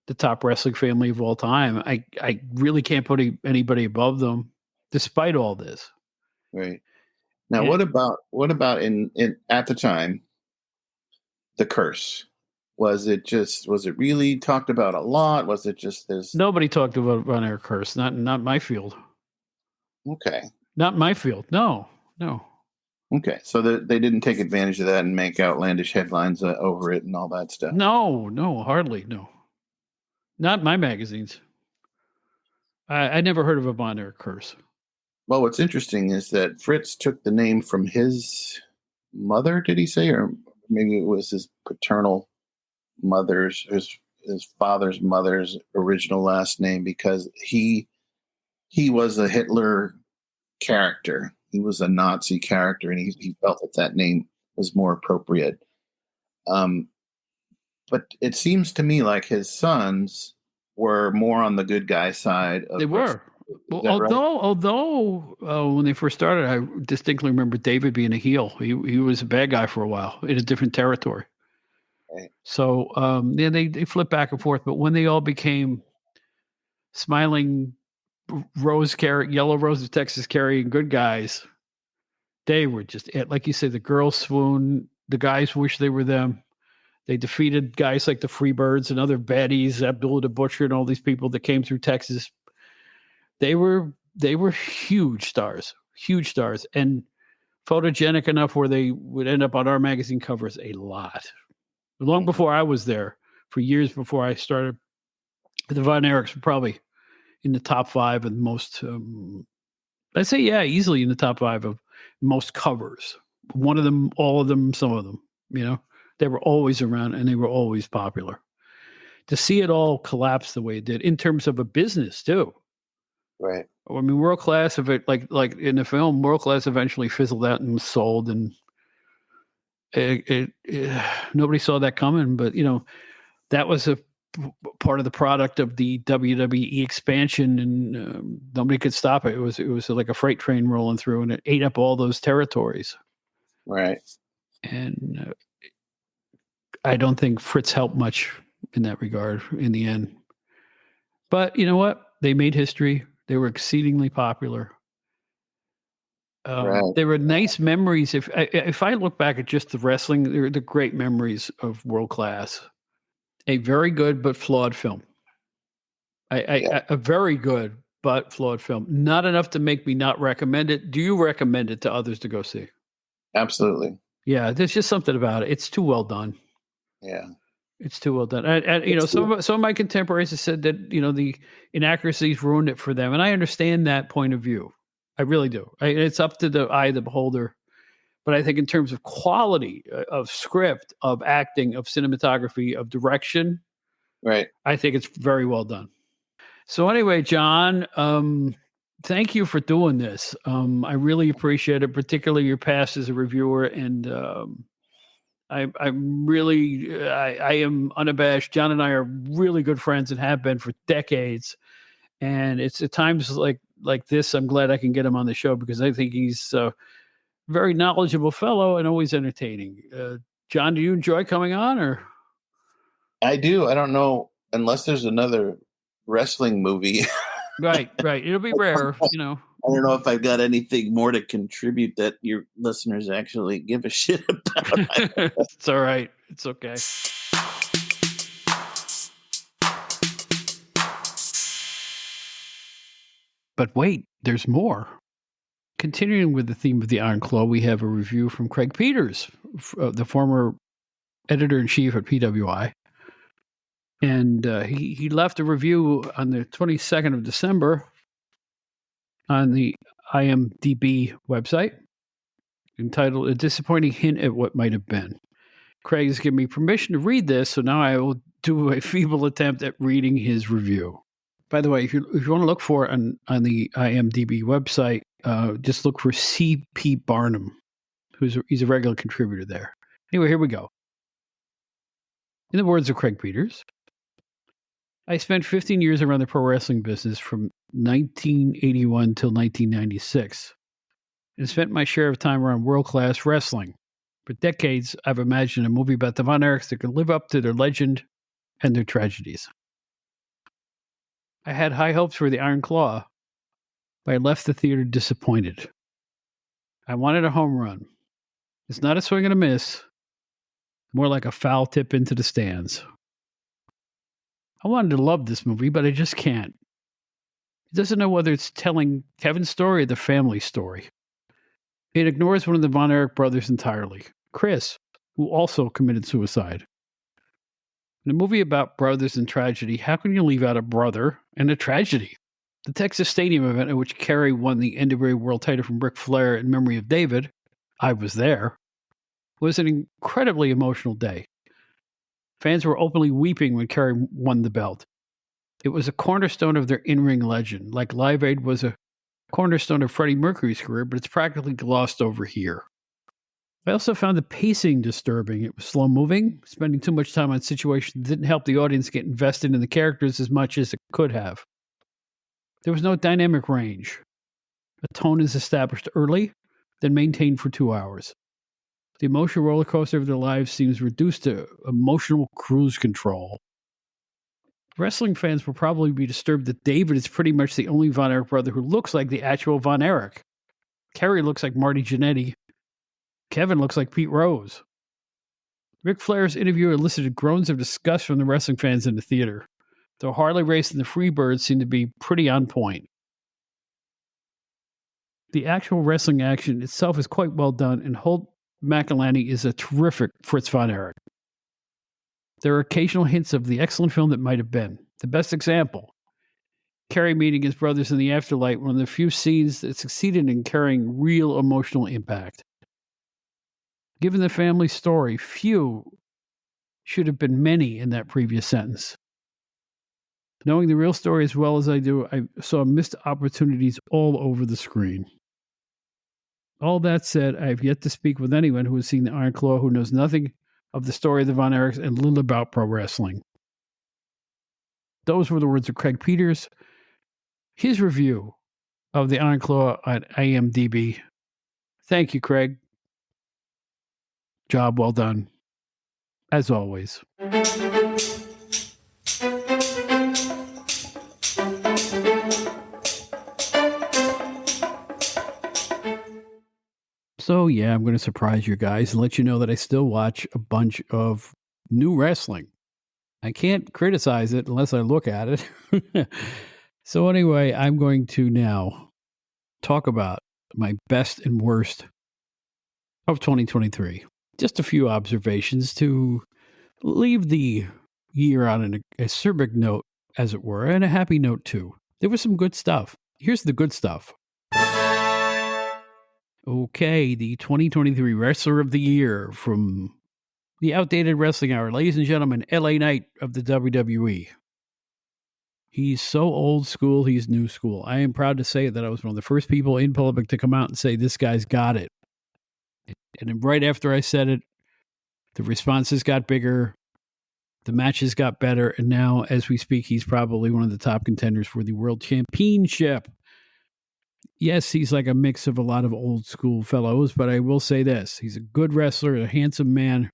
the top wrestling family of all time. I really can't put anybody above them, despite all this. Right. Now, what about in at the time? the curse? Was it really talked about a lot? Was it just this? Nobody talked about Von Erich curse. Not my field. Okay. Not my field. No. Okay. So they didn't take advantage of that and make outlandish headlines over it and all that stuff. No, hardly. No. Not my magazines. I never heard of a Von Erich curse. Well, what's interesting is that Fritz took the name from his mother, did he say? Or maybe it was his paternal mother's, his father's mother's original last name, because he was a Hitler character. He was a Nazi character, and he felt that name was more appropriate. But it seems to me like his sons were more on the good guy side. They were. Although when they first started, I distinctly remember David being a heel. He was a bad guy for a while in a different territory. Right. So they flipped back and forth. But when they all became smiling yellow rose of Texas carrying good guys, they were just like you say. The girls swoon. The guys wish they were them. They defeated guys like the Freebirds and other baddies, Abdullah the Butcher, and all these people that came through Texas. They were huge stars, and photogenic enough where they would end up on our magazine covers a lot. Long before I was there, for years before I started, the Von Erichs were probably in the top 5 of most. I'd say, easily in the top 5 of most covers. One of them, all of them, some of them. They were always around and they were always popular. To see it all collapse the way it did in terms of a business too. Right. I mean, World Class, of it, like in the film, World Class eventually fizzled out and was sold, and it nobody saw that coming. But that was a part of the product of the WWE expansion, and nobody could stop it. It was like a freight train rolling through, and it ate up all those territories. Right. And I don't think Fritz helped much in that regard in the end. But you know what? They made history. They were exceedingly popular. Right. They were nice memories. If I look back at just the wrestling, they're the great memories of World Class. A very good but flawed film. A very good but flawed film. Not enough to make me not recommend it. Do you recommend it to others to go see? Absolutely. Yeah, there's just something about it. It's too well done. Yeah. It's too well done. And some of my contemporaries have said that, the inaccuracies ruined it for them. And I understand that point of view. I really do. It's up to the eye of the beholder. But I think in terms of quality of script, of acting, of cinematography, of direction, right, I think it's very well done. So anyway, John, thank you for doing this. I really appreciate it, particularly your past as a reviewer. And I am unabashed. John and I are really good friends and have been for decades. And it's at times like this, I'm glad I can get him on the show because I think he's a very knowledgeable fellow and always entertaining. John, do you enjoy coming on? Or I do. I don't know, unless there's another wrestling movie. Right. It'll be rare, I don't know if I've got anything more to contribute that your listeners actually give a shit about. It's all right. It's okay. But wait, there's more. Continuing with the theme of the Iron Claw, we have a review from Craig Peters, the former editor-in-chief at PWI. And he left a review on the 22nd of December on the IMDb website entitled A Disappointing Hint at What Might Have Been. Craig has given me permission to read this, so now I will do a feeble attempt at reading his review. By the way, if you want to look for it on the IMDb website, just look for C.P. Barnum, he's a regular contributor there. Anyway, here we go. In the words of Craig Peters, I spent 15 years around the pro wrestling business from 1981 till 1996 and spent my share of time around world-class wrestling. For decades, I've imagined a movie about the Von Erichs that could live up to their legend and their tragedies. I had high hopes for the Iron Claw, but I left the theater disappointed. I wanted a home run. It's not a swing and a miss, More like a foul tip into the stands. I wanted to love this movie, but I just can't. It doesn't know whether it's telling Kevin's story or the family story. It ignores one of the Von Erich brothers entirely, Chris, who also committed suicide. In a movie about brothers and tragedy, how can you leave out a brother and a tragedy? The Texas Stadium event at which Kerry won the NWA World title from Ric Flair in memory of David, I was there, was an incredibly emotional day. Fans were openly weeping when Kerry won the belt. It was a cornerstone of their in-ring legend, like Live Aid was a cornerstone of Freddie Mercury's career, but it's practically glossed over here. I also found the pacing disturbing. It was slow-moving, spending too much time on situations that didn't help the audience get invested in the characters as much as it could have. There was no dynamic range. A tone is established early, then maintained for 2 hours. The emotional roller coaster of their lives seems reduced to emotional cruise control. Wrestling fans will probably be disturbed that David is pretty much the only Von Erich brother who looks like the actual Von Erich. Kerry looks like Marty Jannetty. Kevin looks like Pete Rose. Ric Flair's interview elicited groans of disgust from the wrestling fans in the theater, though Harley Race and the Freebirds seem to be pretty on point. The actual wrestling action itself is quite well done, and Holt McElhenney is a terrific Fritz Von Erich. There are occasional hints of the excellent film that might have been. The best example, Kerry meeting his brothers in the afterlife, one of the few scenes that succeeded in carrying real emotional impact. Given the family story, few should have been many in that previous sentence. Knowing the real story as well as I do, I saw missed opportunities all over the screen. All that said, I have yet to speak with anyone who has seen the Iron Claw who knows nothing of the story of the Von Erichs and little about pro wrestling. Those were the words of Craig Peters. His review of the Iron Claw on IMDb. Thank you, Craig. Job well done, as always. So, yeah, I'm going to surprise you guys and let you know that I still watch a bunch of new wrestling. I can't criticize it unless I look at it. So anyway, I'm going to now talk about my best and worst of 2023. Just a few observations to leave the year on an acerbic note, as it were, and a happy note too. There was some good stuff. Here's the good stuff. Okay, the 2023 Wrestler of the Year from the Outdated Wrestling Hour. Ladies and gentlemen, LA Knight of the WWE. He's so old school, he's new school. I am proud to say that I was one of the first people in public to come out and say, this guy's got it. And then right after I said it, the responses got bigger, the matches got better, and now, as we speak, he's probably one of the top contenders for the World Championship. Yes, he's like a mix of a lot of old school fellows, but I will say this. He's a good wrestler, a handsome man.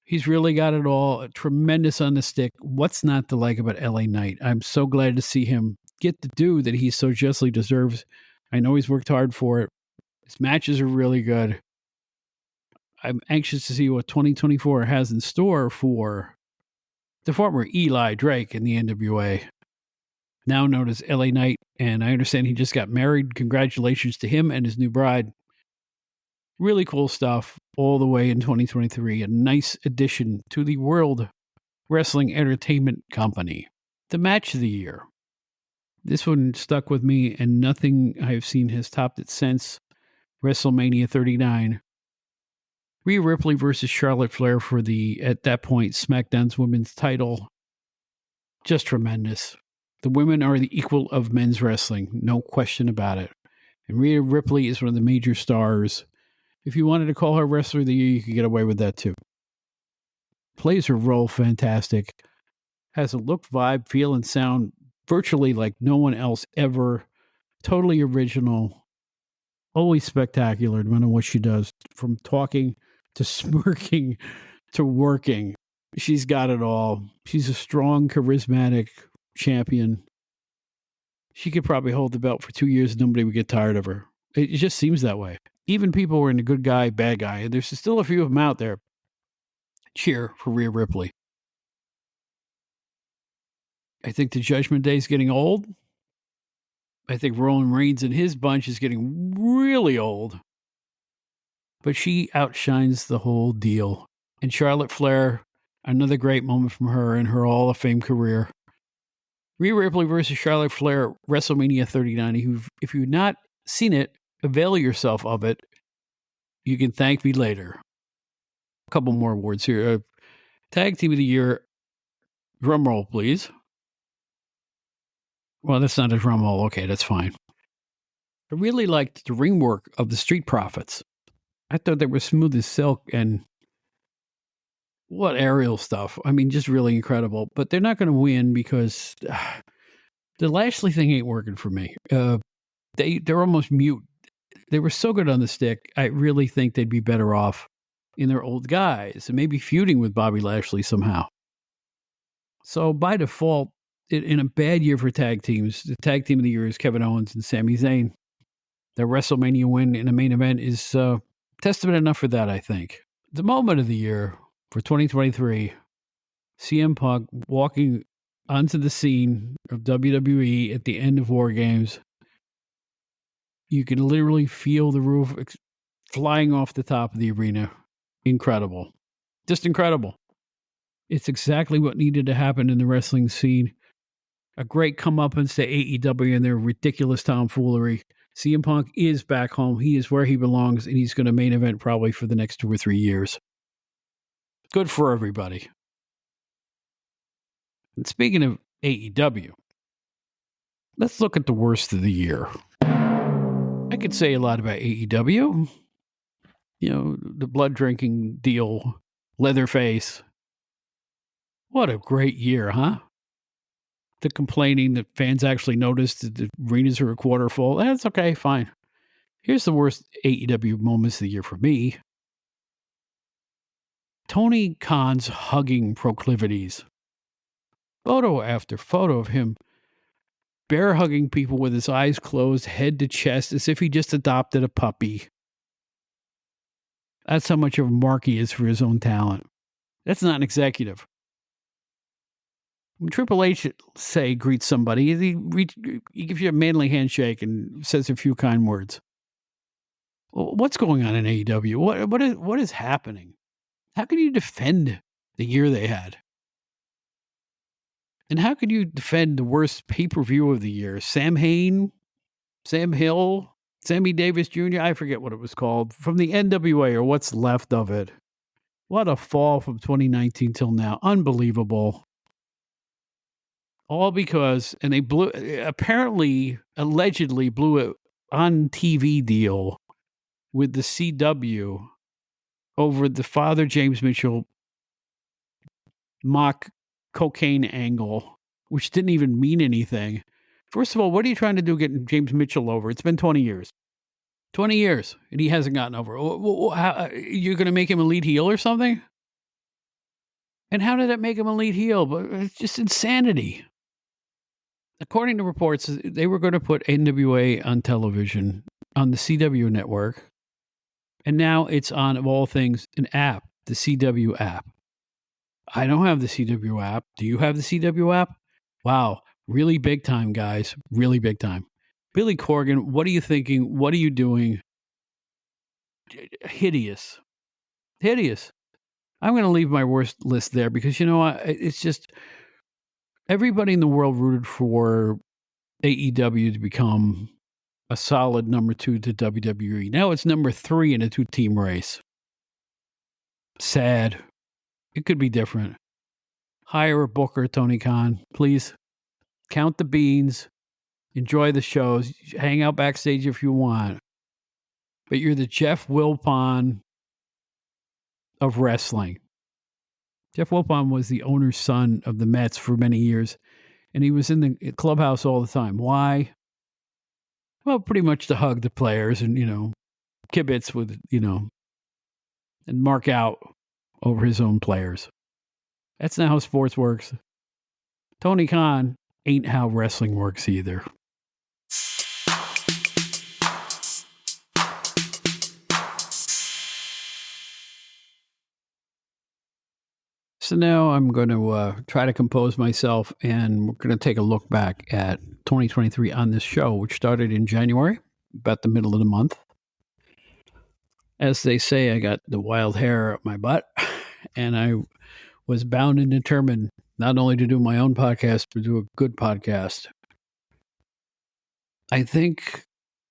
He's really got it all. Tremendous on the stick. What's not to like about LA Knight? I'm so glad to see him get the due that he so justly deserves. I know he's worked hard for it. His matches are really good. I'm anxious to see what 2024 has in store for the former Eli Drake in the NWA, now known as LA Knight. And I understand he just got married. Congratulations to him and his new bride. Really cool stuff all the way in 2023. A nice addition to the World Wrestling Entertainment Company. The match of the year. This one stuck with me, and nothing I've seen has topped it since WrestleMania 39. Rhea Ripley versus Charlotte Flair for the, at that point, SmackDown's women's title. Just tremendous. The women are the equal of men's wrestling, no question about it. And Rhea Ripley is one of the major stars. If you wanted to call her Wrestler of the Year, you could get away with that too. Plays her role fantastic. Has a look, vibe, feel, and sound virtually like no one else ever. Totally original. Always spectacular, no matter what she does. From talking to smirking to working. She's got it all. She's a strong, charismatic champion. She could probably hold the belt for 2 years and nobody would get tired of her. It just seems that way. Even people were in a good guy, bad guy, and there's still a few of them out there. cheer for Rhea Ripley. I think the Judgment Day is getting old. I think Roman Reigns and his bunch is getting really old. But she outshines the whole deal. And Charlotte Flair, another great moment from her in her Hall of Fame career. Rhea Ripley versus Charlotte Flair, WrestleMania 39. If you've not seen it, avail yourself of it. You can thank me later. A couple more awards here. Tag Team of the Year. Drum roll, please. Well, that's not a drum roll. Okay, that's fine. I really liked the ring work of the Street Profits. I thought they were smooth as silk, and what aerial stuff. I mean, just really incredible. But they're not going to win because the Lashley thing ain't working for me. They're almost mute. They were so good on the stick. I really think they'd be better off in their old guys and maybe feuding with Bobby Lashley somehow. So by default, in a bad year for tag teams, the tag team of the year is Kevin Owens and Sami Zayn. Their WrestleMania win in the main event is testament enough for that, I think. The moment of the year for 2023, CM Punk walking onto the scene of WWE at the end of War Games. You can literally feel the roof flying off the top of the arena. Incredible. Just incredible. It's exactly what needed to happen in the wrestling scene. A great comeuppance to AEW and their ridiculous tomfoolery. CM Punk is back home. He is where he belongs, and he's going to main event probably for the next 2 or 3 years. Good for everybody. And speaking of AEW, let's look at the worst of the year. I could say a lot about AEW. You know, the blood drinking deal, Leatherface. What a great year, huh? The complaining that fans actually noticed that the arenas are a quarter full. That's okay, fine. Here's the worst AEW moments of the year for me. Tony Khan's hugging proclivities. Photo after photo of him bear hugging people with his eyes closed, head to chest, as if he just adopted a puppy. That's how much of a mark he is for his own talent. That's not an executive. When Triple H, say, greets somebody, he gives you a manly handshake and says a few kind words. What's going on in AEW? What is happening? How can you defend the year they had? And how can you defend the worst pay-per-view of the year? Sam Hain, Sam Hill, Sammy Davis Jr., I forget what it was called, from the NWA or what's left of it. What a fall from 2019 till now. Unbelievable. All because, and they allegedly blew it on TV deal with the CW over the Father James Mitchell mock cocaine angle, which didn't even mean anything. First of all, what are you trying to do getting James Mitchell over? It's been 20 years. 20 years, and he hasn't gotten over. You're going to make him a lead heel or something? And how did that make him a lead heel? But it's just insanity. According to reports, they were going to put NWA on television on the CW network. And now it's on, of all things, an app, the CW app. I don't have the CW app. Do you have the CW app? Wow. Really big time, guys. Really big time. Billy Corgan, what are you thinking? What are you doing? Hideous. Hideous. I'm going to leave my worst list there because, you know, it's just everybody in the world rooted for AEW to become a solid number 2 to WWE. Now it's number 3 in a 2-team race. Sad. It could be different. Hire a booker, Tony Khan. Please count the beans. Enjoy the shows. Hang out backstage if you want. But you're the Jeff Wilpon of wrestling. Jeff Wilpon was the owner's son of the Mets for many years, and he was in the clubhouse all the time. Why? Well, pretty much to hug the players and, kibitz with, and mark out over his own players. That's not how sports works. Tony Khan ain't how wrestling works either. So now I'm going to try to compose myself, and we're going to take a look back at 2023 on this show, which started in January, about the middle of the month. As they say, I got the wild hair up my butt, and I was bound and determined not only to do my own podcast, but do a good podcast. I think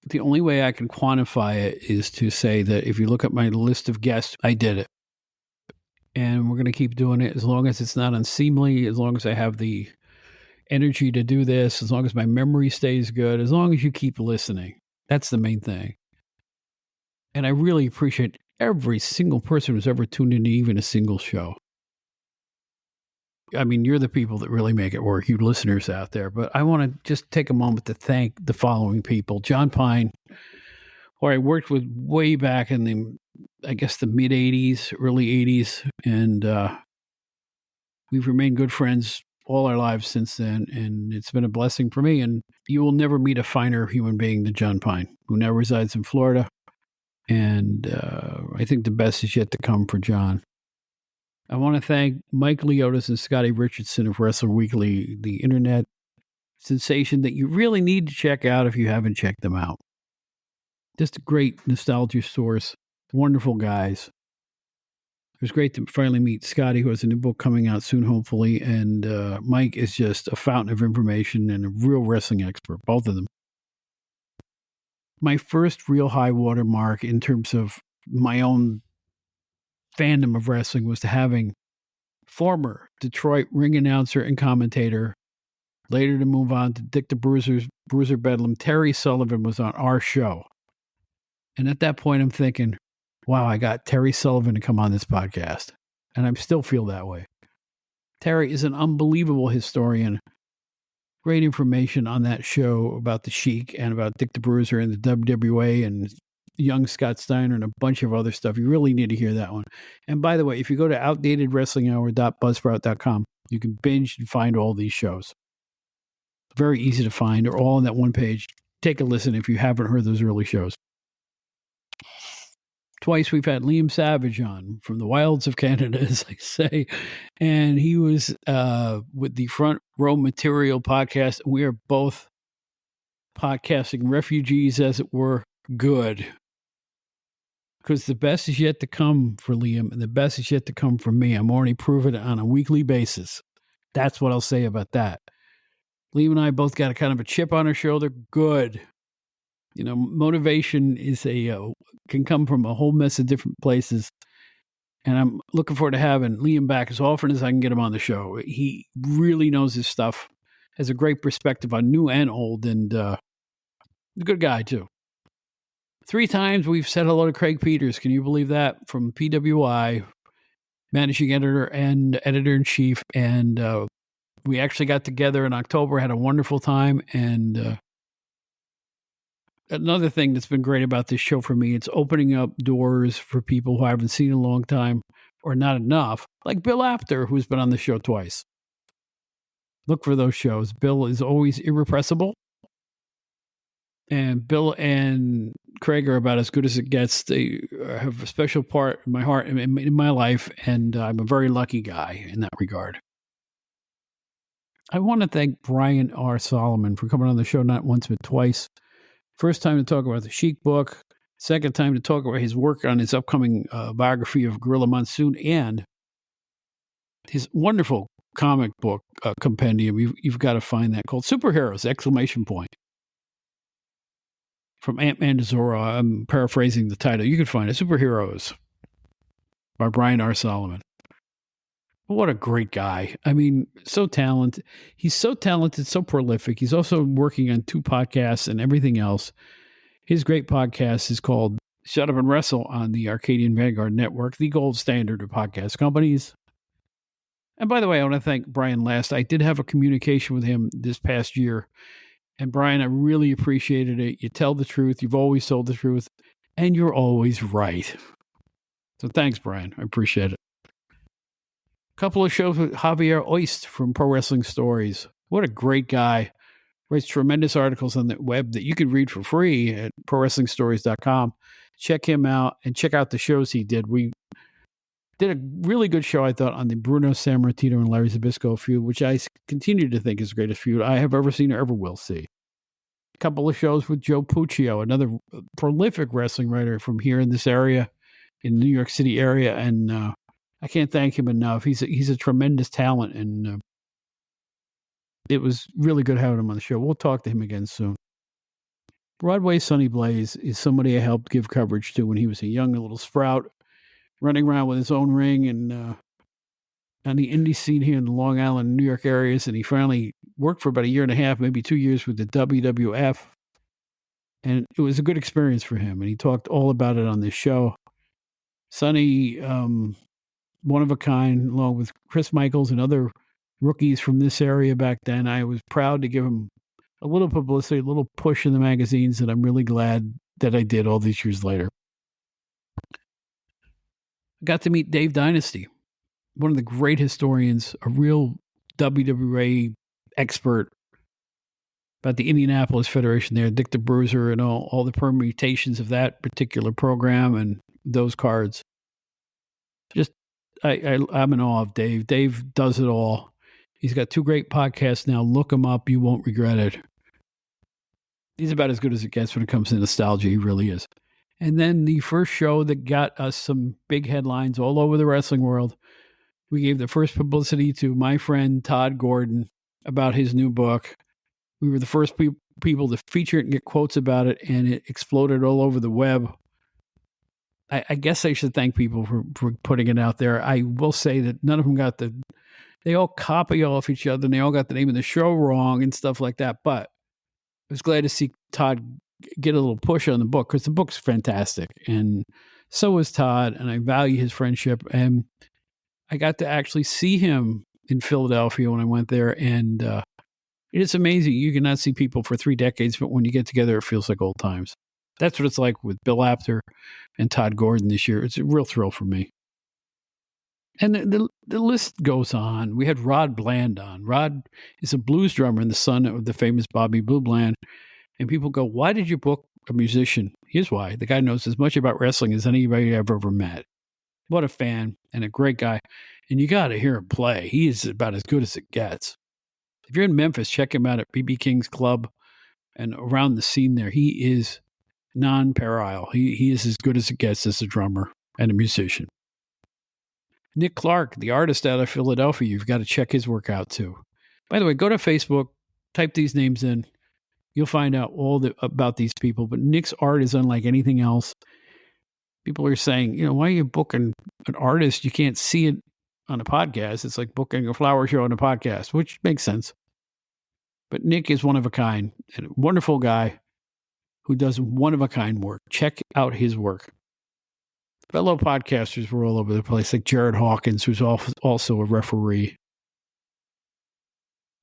the only way I can quantify it is to say that if you look at my list of guests, I did it. And we're going to keep doing it as long as it's not unseemly, as long as I have the energy to do this, as long as my memory stays good, as long as you keep listening. That's the main thing. And I really appreciate every single person who's ever tuned into even a single show. I mean, you're the people that really make it work, you listeners out there. But I want to just take a moment to thank the following people. Jon Pine, who I worked with way back in the, I guess, the mid-'80s, early 80s. And we've remained good friends all our lives since then. And it's been a blessing for me. And you will never meet a finer human being than Jon Pine, who now resides in Florida. And I think the best is yet to come for John. I want to thank Mike Leotis and Scotty Richardson of Wrestler Weekly, the internet sensation that you really need to check out if you haven't checked them out. Just a great nostalgia source. Wonderful guys. It was great to finally meet Scotty, who has a new book coming out soon, hopefully. And Mike is just a fountain of information and a real wrestling expert, both of them. My first real high water mark in terms of my own fandom of wrestling was to having former Detroit ring announcer and commentator, later to move on to Dick the Bruiser Bedlam, Terry Sullivan was on our show. And at that point, I'm thinking, wow, I got Terry Sullivan to come on this podcast. And I still feel that way. Terry is an unbelievable historian. Great information on that show about the Sheik and about Dick the Bruiser and the WWA and young Scott Steiner and a bunch of other stuff. You really need to hear that one. And by the way, if you go to outdatedwrestlinghour.buzzsprout.com, you can binge and find all these shows. Very easy to find. They're all on that one page. Take a listen if you haven't heard those early shows. Twice we've had Liam Savage on from the wilds of Canada, as I say. And he was with the Front Row Material podcast. We are both podcasting refugees, as it were, good. Because the best is yet to come for Liam, and the best is yet to come for me. I'm already proving it on a weekly basis. That's what I'll say about that. Liam and I both got a kind of a chip on our shoulder. Good. You know, motivation is can come from a whole mess of different places. And I'm looking forward to having Liam back as often as I can get him on the show. He really knows his stuff, has a great perspective on new and old, and a good guy, too. 3 times we've said hello to Craig Peters. Can you believe that? From PWI, managing editor and editor-in-chief. And we actually got together in October, had a wonderful time. And another thing that's been great about this show for me, it's opening up doors for people who I haven't seen in a long time or not enough, like Bill Apter, who's been on the show twice. Look for those shows. Bill is always irrepressible. And Bill and Craig are about as good as it gets. They have a special part in my heart, in my life, and I'm a very lucky guy in that regard. I want to thank Brian R. Solomon for coming on the show not once but twice. First time to talk about the Sheik book. Second time to talk about his work on his upcoming biography of Gorilla Monsoon and his wonderful comic book compendium. You've got to find that, called Superheroes! From Ant-Man to Zorro. I'm paraphrasing the title. You can find it, Superheroes by Brian R. Solomon. What a great guy. I mean, so talented. He's so talented, so prolific. He's also working on 2 podcasts and everything else. His great podcast is called Shut Up and Wrestle on the Arcadian Vanguard Network, the gold standard of podcast companies. And by the way, I want to thank Brian last. I did have a communication with him this past year. And Brian, I really appreciated it. You tell the truth. You've always told the truth. And you're always right. So thanks, Brian. I appreciate it. A couple of shows with Javier Oist from Pro Wrestling Stories. What a great guy. Writes tremendous articles on the web that you can read for free at prowrestlingstories.com. Check him out and check out the shows he did. did a really good show, I thought, on the Bruno Sammartino and Larry Zbyszko feud, which I continue to think is the greatest feud I have ever seen or ever will see. A couple of shows with Joe Puccio, another prolific wrestling writer from here in this area, in the New York City area, and I can't thank him enough. He's a tremendous talent, and it was really good having him on the show. We'll talk to him again soon. Broadway Sonny Blaze is somebody I helped give coverage to when he was a young little sprout, running around with his own ring and on the indie scene here in the Long Island, New York areas. And he finally worked for about a year and a half, maybe 2 years with the WWF. And it was a good experience for him. And he talked all about it on this show. Sonny, one of a kind, along with Chris Michaels and other rookies from this area back then. I was proud to give him a little publicity, a little push in the magazines, and I'm really glad that I did all these years later. I got to meet Dave Dynasty, one of the great historians, a real WWA expert about the Indianapolis Federation there, Dick the Bruiser and all the permutations of that particular program and those cards. Just, I'm in awe of Dave. Dave does it all. He's got 2 great podcasts now. Look him up. You won't regret it. He's about as good as it gets when it comes to nostalgia. He really is. And then the first show that got us some big headlines all over the wrestling world, we gave the first publicity to my friend Todd Gordon about his new book. We were the first people to feature it and get quotes about it, and it exploded all over the web. I guess I should thank people for putting it out there. I will say that none of them they all copy off each other, and they all got the name of the show wrong and stuff like that. But I was glad to see Todd get a little push on the book, because the book's fantastic. And so is Todd, and I value his friendship. And I got to actually see him in Philadelphia when I went there. And it is amazing. You cannot see people for 3 decades, but when you get together, it feels like old times. That's what it's like with Bill Apter and Todd Gordon this year. It's a real thrill for me. And the list goes on. We had Rod Bland on. Rod is a blues drummer and the son of the famous Bobby Blue Bland. And people go, why did you book a musician? Here's why. The guy knows as much about wrestling as anybody I've ever met. What a fan and a great guy. And you got to hear him play. He is about as good as it gets. If you're in Memphis, check him out at BB King's Club and around the scene there. He is non-pareil. He is as good as it gets as a drummer and a musician. Nick Clark, the artist out of Philadelphia, you've got to check his work out too. By the way, go to Facebook, type these names in. You'll find out about these people. But Nick's art is unlike anything else. People are saying, why are you booking an artist? You can't see it on a podcast. It's like booking a flower show on a podcast, which makes sense. But Nick is one of a kind and a wonderful guy who does one of a kind work. Check out his work. Fellow podcasters were all over the place, like Jared Hawkins, who's also a referee,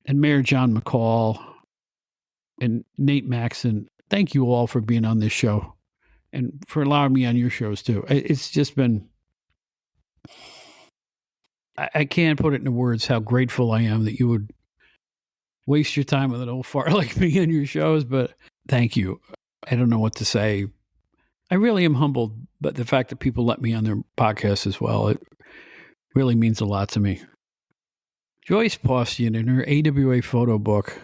and Mayor John McCall, and Nate Maxon. Thank you all for being on this show and for allowing me on your shows too. It's just been, I can't put it into words how grateful I am that you would waste your time with an old fart like me on your shows, but thank you. I don't know what to say. I really am humbled, but the fact that people let me on their podcast as well, it really means a lot to me. Joyce Paustian, in her AWA photo book,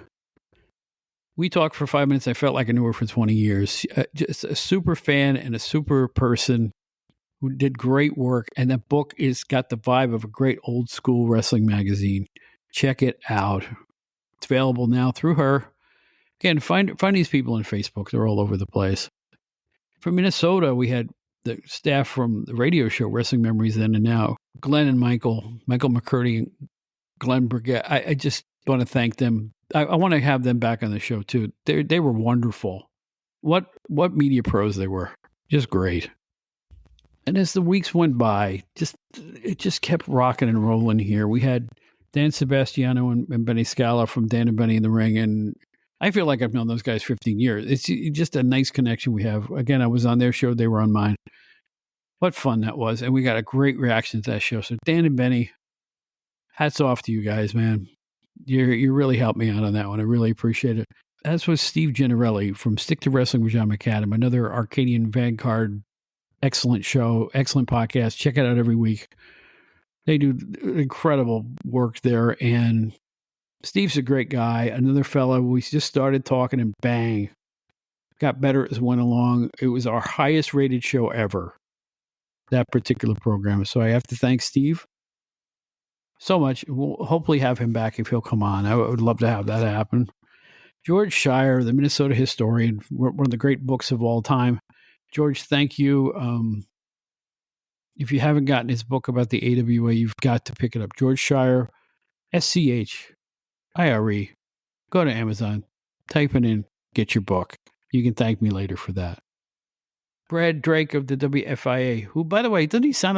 we talked for 5 minutes. I felt like I knew her for 20 years. Just a super fan and a super person who did great work. And that book is got the vibe of a great old school wrestling magazine. Check it out. It's available now through her. Again, find these people on Facebook. They're all over the place. From Minnesota, we had the staff from the radio show Wrestling Memories Then and Now, Glenn and Michael McCurdy and Glenn Burgett. I just want to thank them. I want to have them back on the show too. They were wonderful. What media pros they were. Just great. And as the weeks went by, it just kept rocking and rolling here. We had Dan Sebastiano and Benny Scala from Dan and Benny in the Ring, and I feel like I've known those guys 15 years. It's just a nice connection we have. Again, I was on their show. They were on mine. What fun that was. And we got a great reaction to that show. So Dan and Benny, hats off to you guys, man. You really helped me out on that one. I really appreciate it. As was Steve Gennarelli from Stick to Wrestling with John McAdam, another Arcadian Vanguard, excellent show, excellent podcast. Check it out every week. They do incredible work there. And Steve's a great guy. Another fellow, we just started talking and bang, got better as it went along. It was our highest rated show ever, that particular program. So I have to thank Steve so much. We'll hopefully have him back if he'll come on. I would love to have that happen. George Shire, the Minnesota historian, one of the great books of all time. George, thank you. If you haven't gotten his book about the AWA, you've got to pick it up. George Shire, SCHIRE. Go to Amazon, type it in, get your book. You can thank me later for that. Brad Drake of the WFIA, who, by the way, doesn't he sound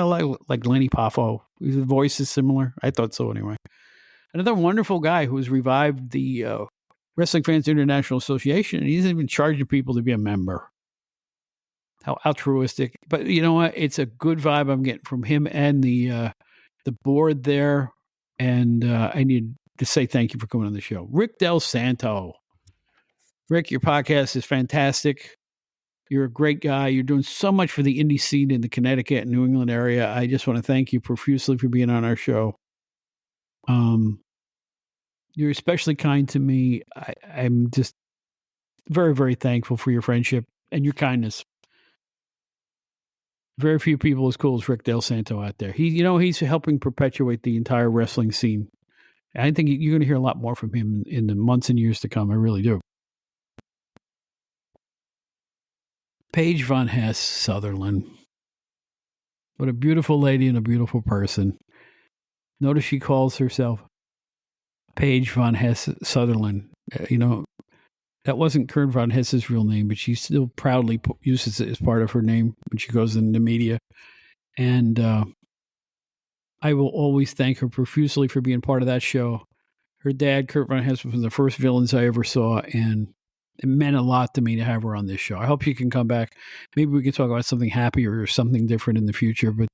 like Lenny Poffo? His voice is similar. I thought so anyway. Another wonderful guy who has revived the Wrestling Fans International Association, and he's even charging people to be a member. How altruistic. But you know what? It's a good vibe I'm getting from him and the board there. And I need to say thank you for coming on the show. Rick Del Santo. Rick, your podcast is fantastic. You're a great guy. You're doing so much for the indie scene in the Connecticut and New England area. I just want to thank you profusely for being on our show. You're especially kind to me. I'm just very, very thankful for your friendship and your kindness. Very few people as cool as Rick Del Santo out there. He's helping perpetuate the entire wrestling scene. I think you're going to hear a lot more from him in the months and years to come. I really do. Paige Von Hess Sutherland. What a beautiful lady and a beautiful person. Notice she calls herself Paige Von Hess Sutherland. That wasn't Kurt Von Hess's real name, but she still proudly uses it as part of her name when she goes in the media. And I will always thank her profusely for being part of that show. Her dad, Kurt Von Hess, was one of the first villains I ever saw, and it meant a lot to me to have her on this show. I hope she can come back. Maybe we can talk about something happier or something different in the future, but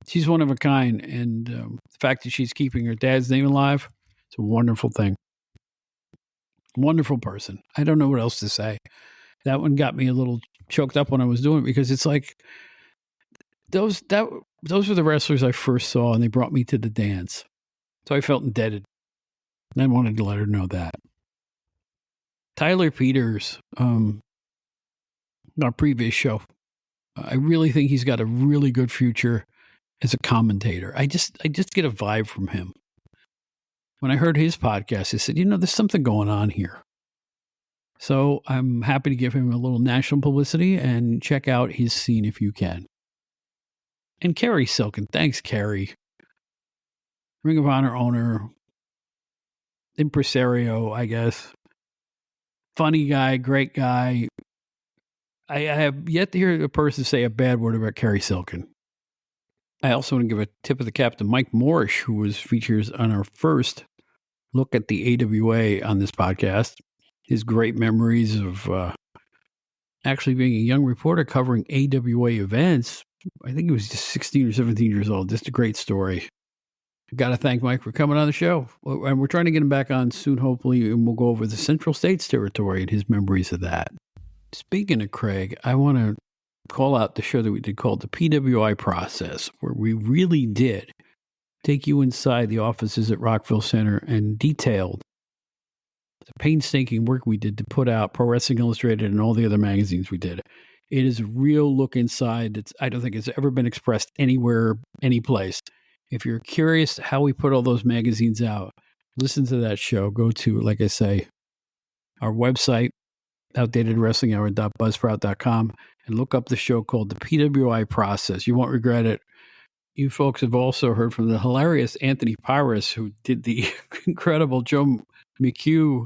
she's one of a kind, and the fact that she's keeping her dad's name alive, it's a wonderful thing. Wonderful person. I don't know what else to say. That one got me a little choked up when I was doing it because it's like those were the wrestlers I first saw, and they brought me to the dance. So I felt indebted. And I wanted to let her know that. Tyler Peters, our previous show, I really think he's got a really good future as a commentator. I just get a vibe from him. When I heard his podcast, I said, there's something going on here. So I'm happy to give him a little national publicity and check out his scene if you can. And Carrie Silken. Thanks, Carrie. Ring of Honor owner. Impresario, I guess. Funny guy, great guy. I have yet to hear a person say a bad word about Carrie Silken. I also want to give a tip of the cap to Mike Morrish, who was featured on our first look at the AWA on this podcast. His great memories of actually being a young reporter covering AWA events. I think he was just 16 or 17 years old. Just a great story. Got to thank Mike for coming on the show. And we're trying to get him back on soon, hopefully, and we'll go over the Central States territory and his memories of that. Speaking of Craig, I want to call out the show that we did called the PWI Process, where we really did take you inside the offices at Rockville Center and detailed the painstaking work we did to put out Pro Wrestling Illustrated and all the other magazines we did. It is a real look inside. I don't think it's ever been expressed anywhere, any place. If you're curious how we put all those magazines out, listen to that show. Go to, like I say, our website, outdatedwrestlinghour.buzzsprout.com, and look up the show called The PWI Process. You won't regret it. You folks have also heard from the hilarious Anthony Pyrus, who did the incredible Joe McHugh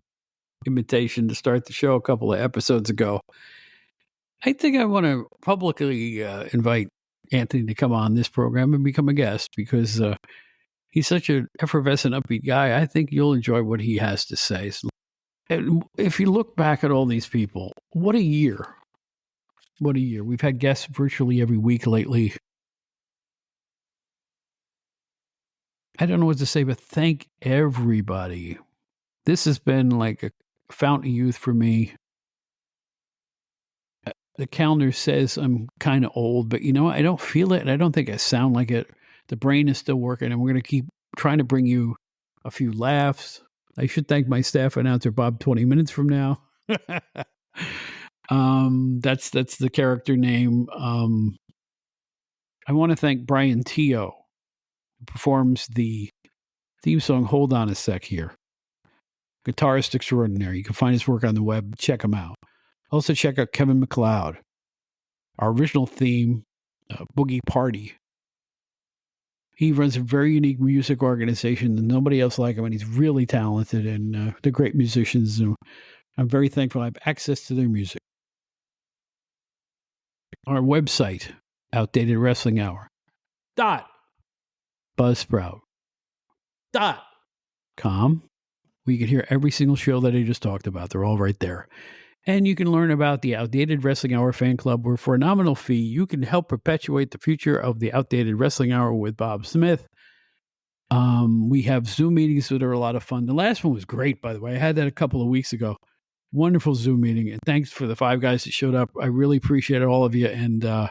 imitation to start the show a couple of episodes ago. I think I want to publicly invite Anthony to come on this program and become a guest because he's such an effervescent, upbeat guy. I think you'll enjoy what he has to say. And if you look back at all these people, what a year. What a year. We've had guests virtually every week lately. I don't know what to say, but thank everybody. This has been like a fountain of youth for me. The calendar says I'm kind of old, but I don't feel it, and I don't think I sound like it. The brain is still working, and we're going to keep trying to bring you a few laughs. I should thank my staff announcer, Bob, 20 minutes from now. That's the character name. I want to thank Brian Teo, who performs the theme song. Hold on a sec here. Guitarist extraordinary. You can find his work on the web. Check him out. Also check out Kevin MacLeod. Our original theme, Boogie Party. He runs a very unique music organization. Nobody else like him, and he's really talented, and they're great musicians. And I'm very thankful I have access to their music. Our website, Outdated Wrestling Hour. Buzzsprout.com. where you can hear every single show that I just talked about. They're all right there. And you can learn about the Outdated Wrestling Hour fan club, where for a nominal fee, you can help perpetuate the future of the Outdated Wrestling Hour with Bob Smith. We have Zoom meetings that are a lot of fun. The last one was great, by the way. I had that a couple of weeks ago. Wonderful Zoom meeting. And thanks for the 5 guys that showed up. I really appreciate all of you. And I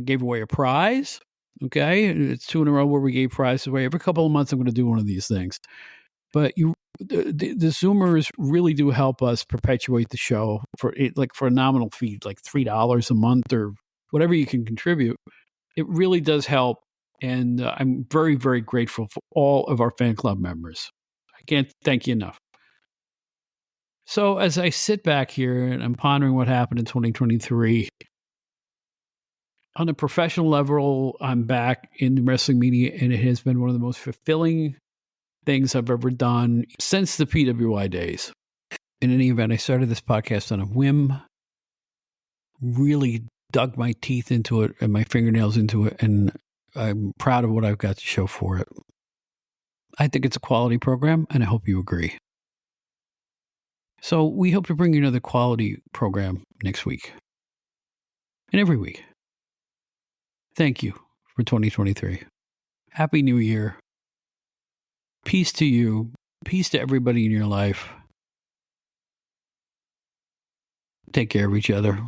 gave away a prize. Okay. It's 2 in a row where we gave prizes away. Every couple of months, I'm going to do one of these things. But the Zoomers really do help us perpetuate the show for a nominal fee, like $3 a month or whatever you can contribute. It really does help. And I'm very, very grateful for all of our fan club members. I can't thank you enough. So as I sit back here and I'm pondering what happened in 2023, on a professional level, I'm back in the wrestling media, and it has been one of the most fulfilling things I've ever done since the PWI days. In any event, I started this podcast on a whim, really dug my teeth into it and my fingernails into it, and I'm proud of what I've got to show for it. I think it's a quality program, and I hope you agree. So we hope to bring you another quality program next week and every week. Thank you for 2023. Happy New Year. Peace to you. Peace to everybody in your life. Take care of each other.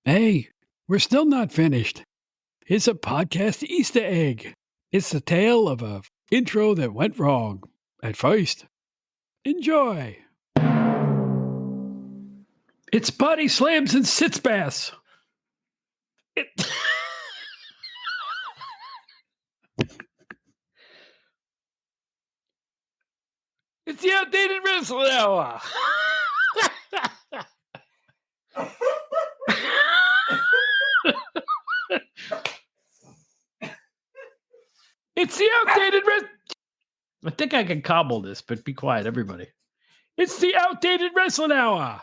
Hey, we're still not finished. It's a podcast Easter egg. It's the tale of a intro that went wrong at first. Enjoy. It's body slams and sits baths. It's the Outdated Wrestling Hour. It's the Outdated I think I can cobble this, but be quiet, everybody. It's the Outdated Wrestling Hour.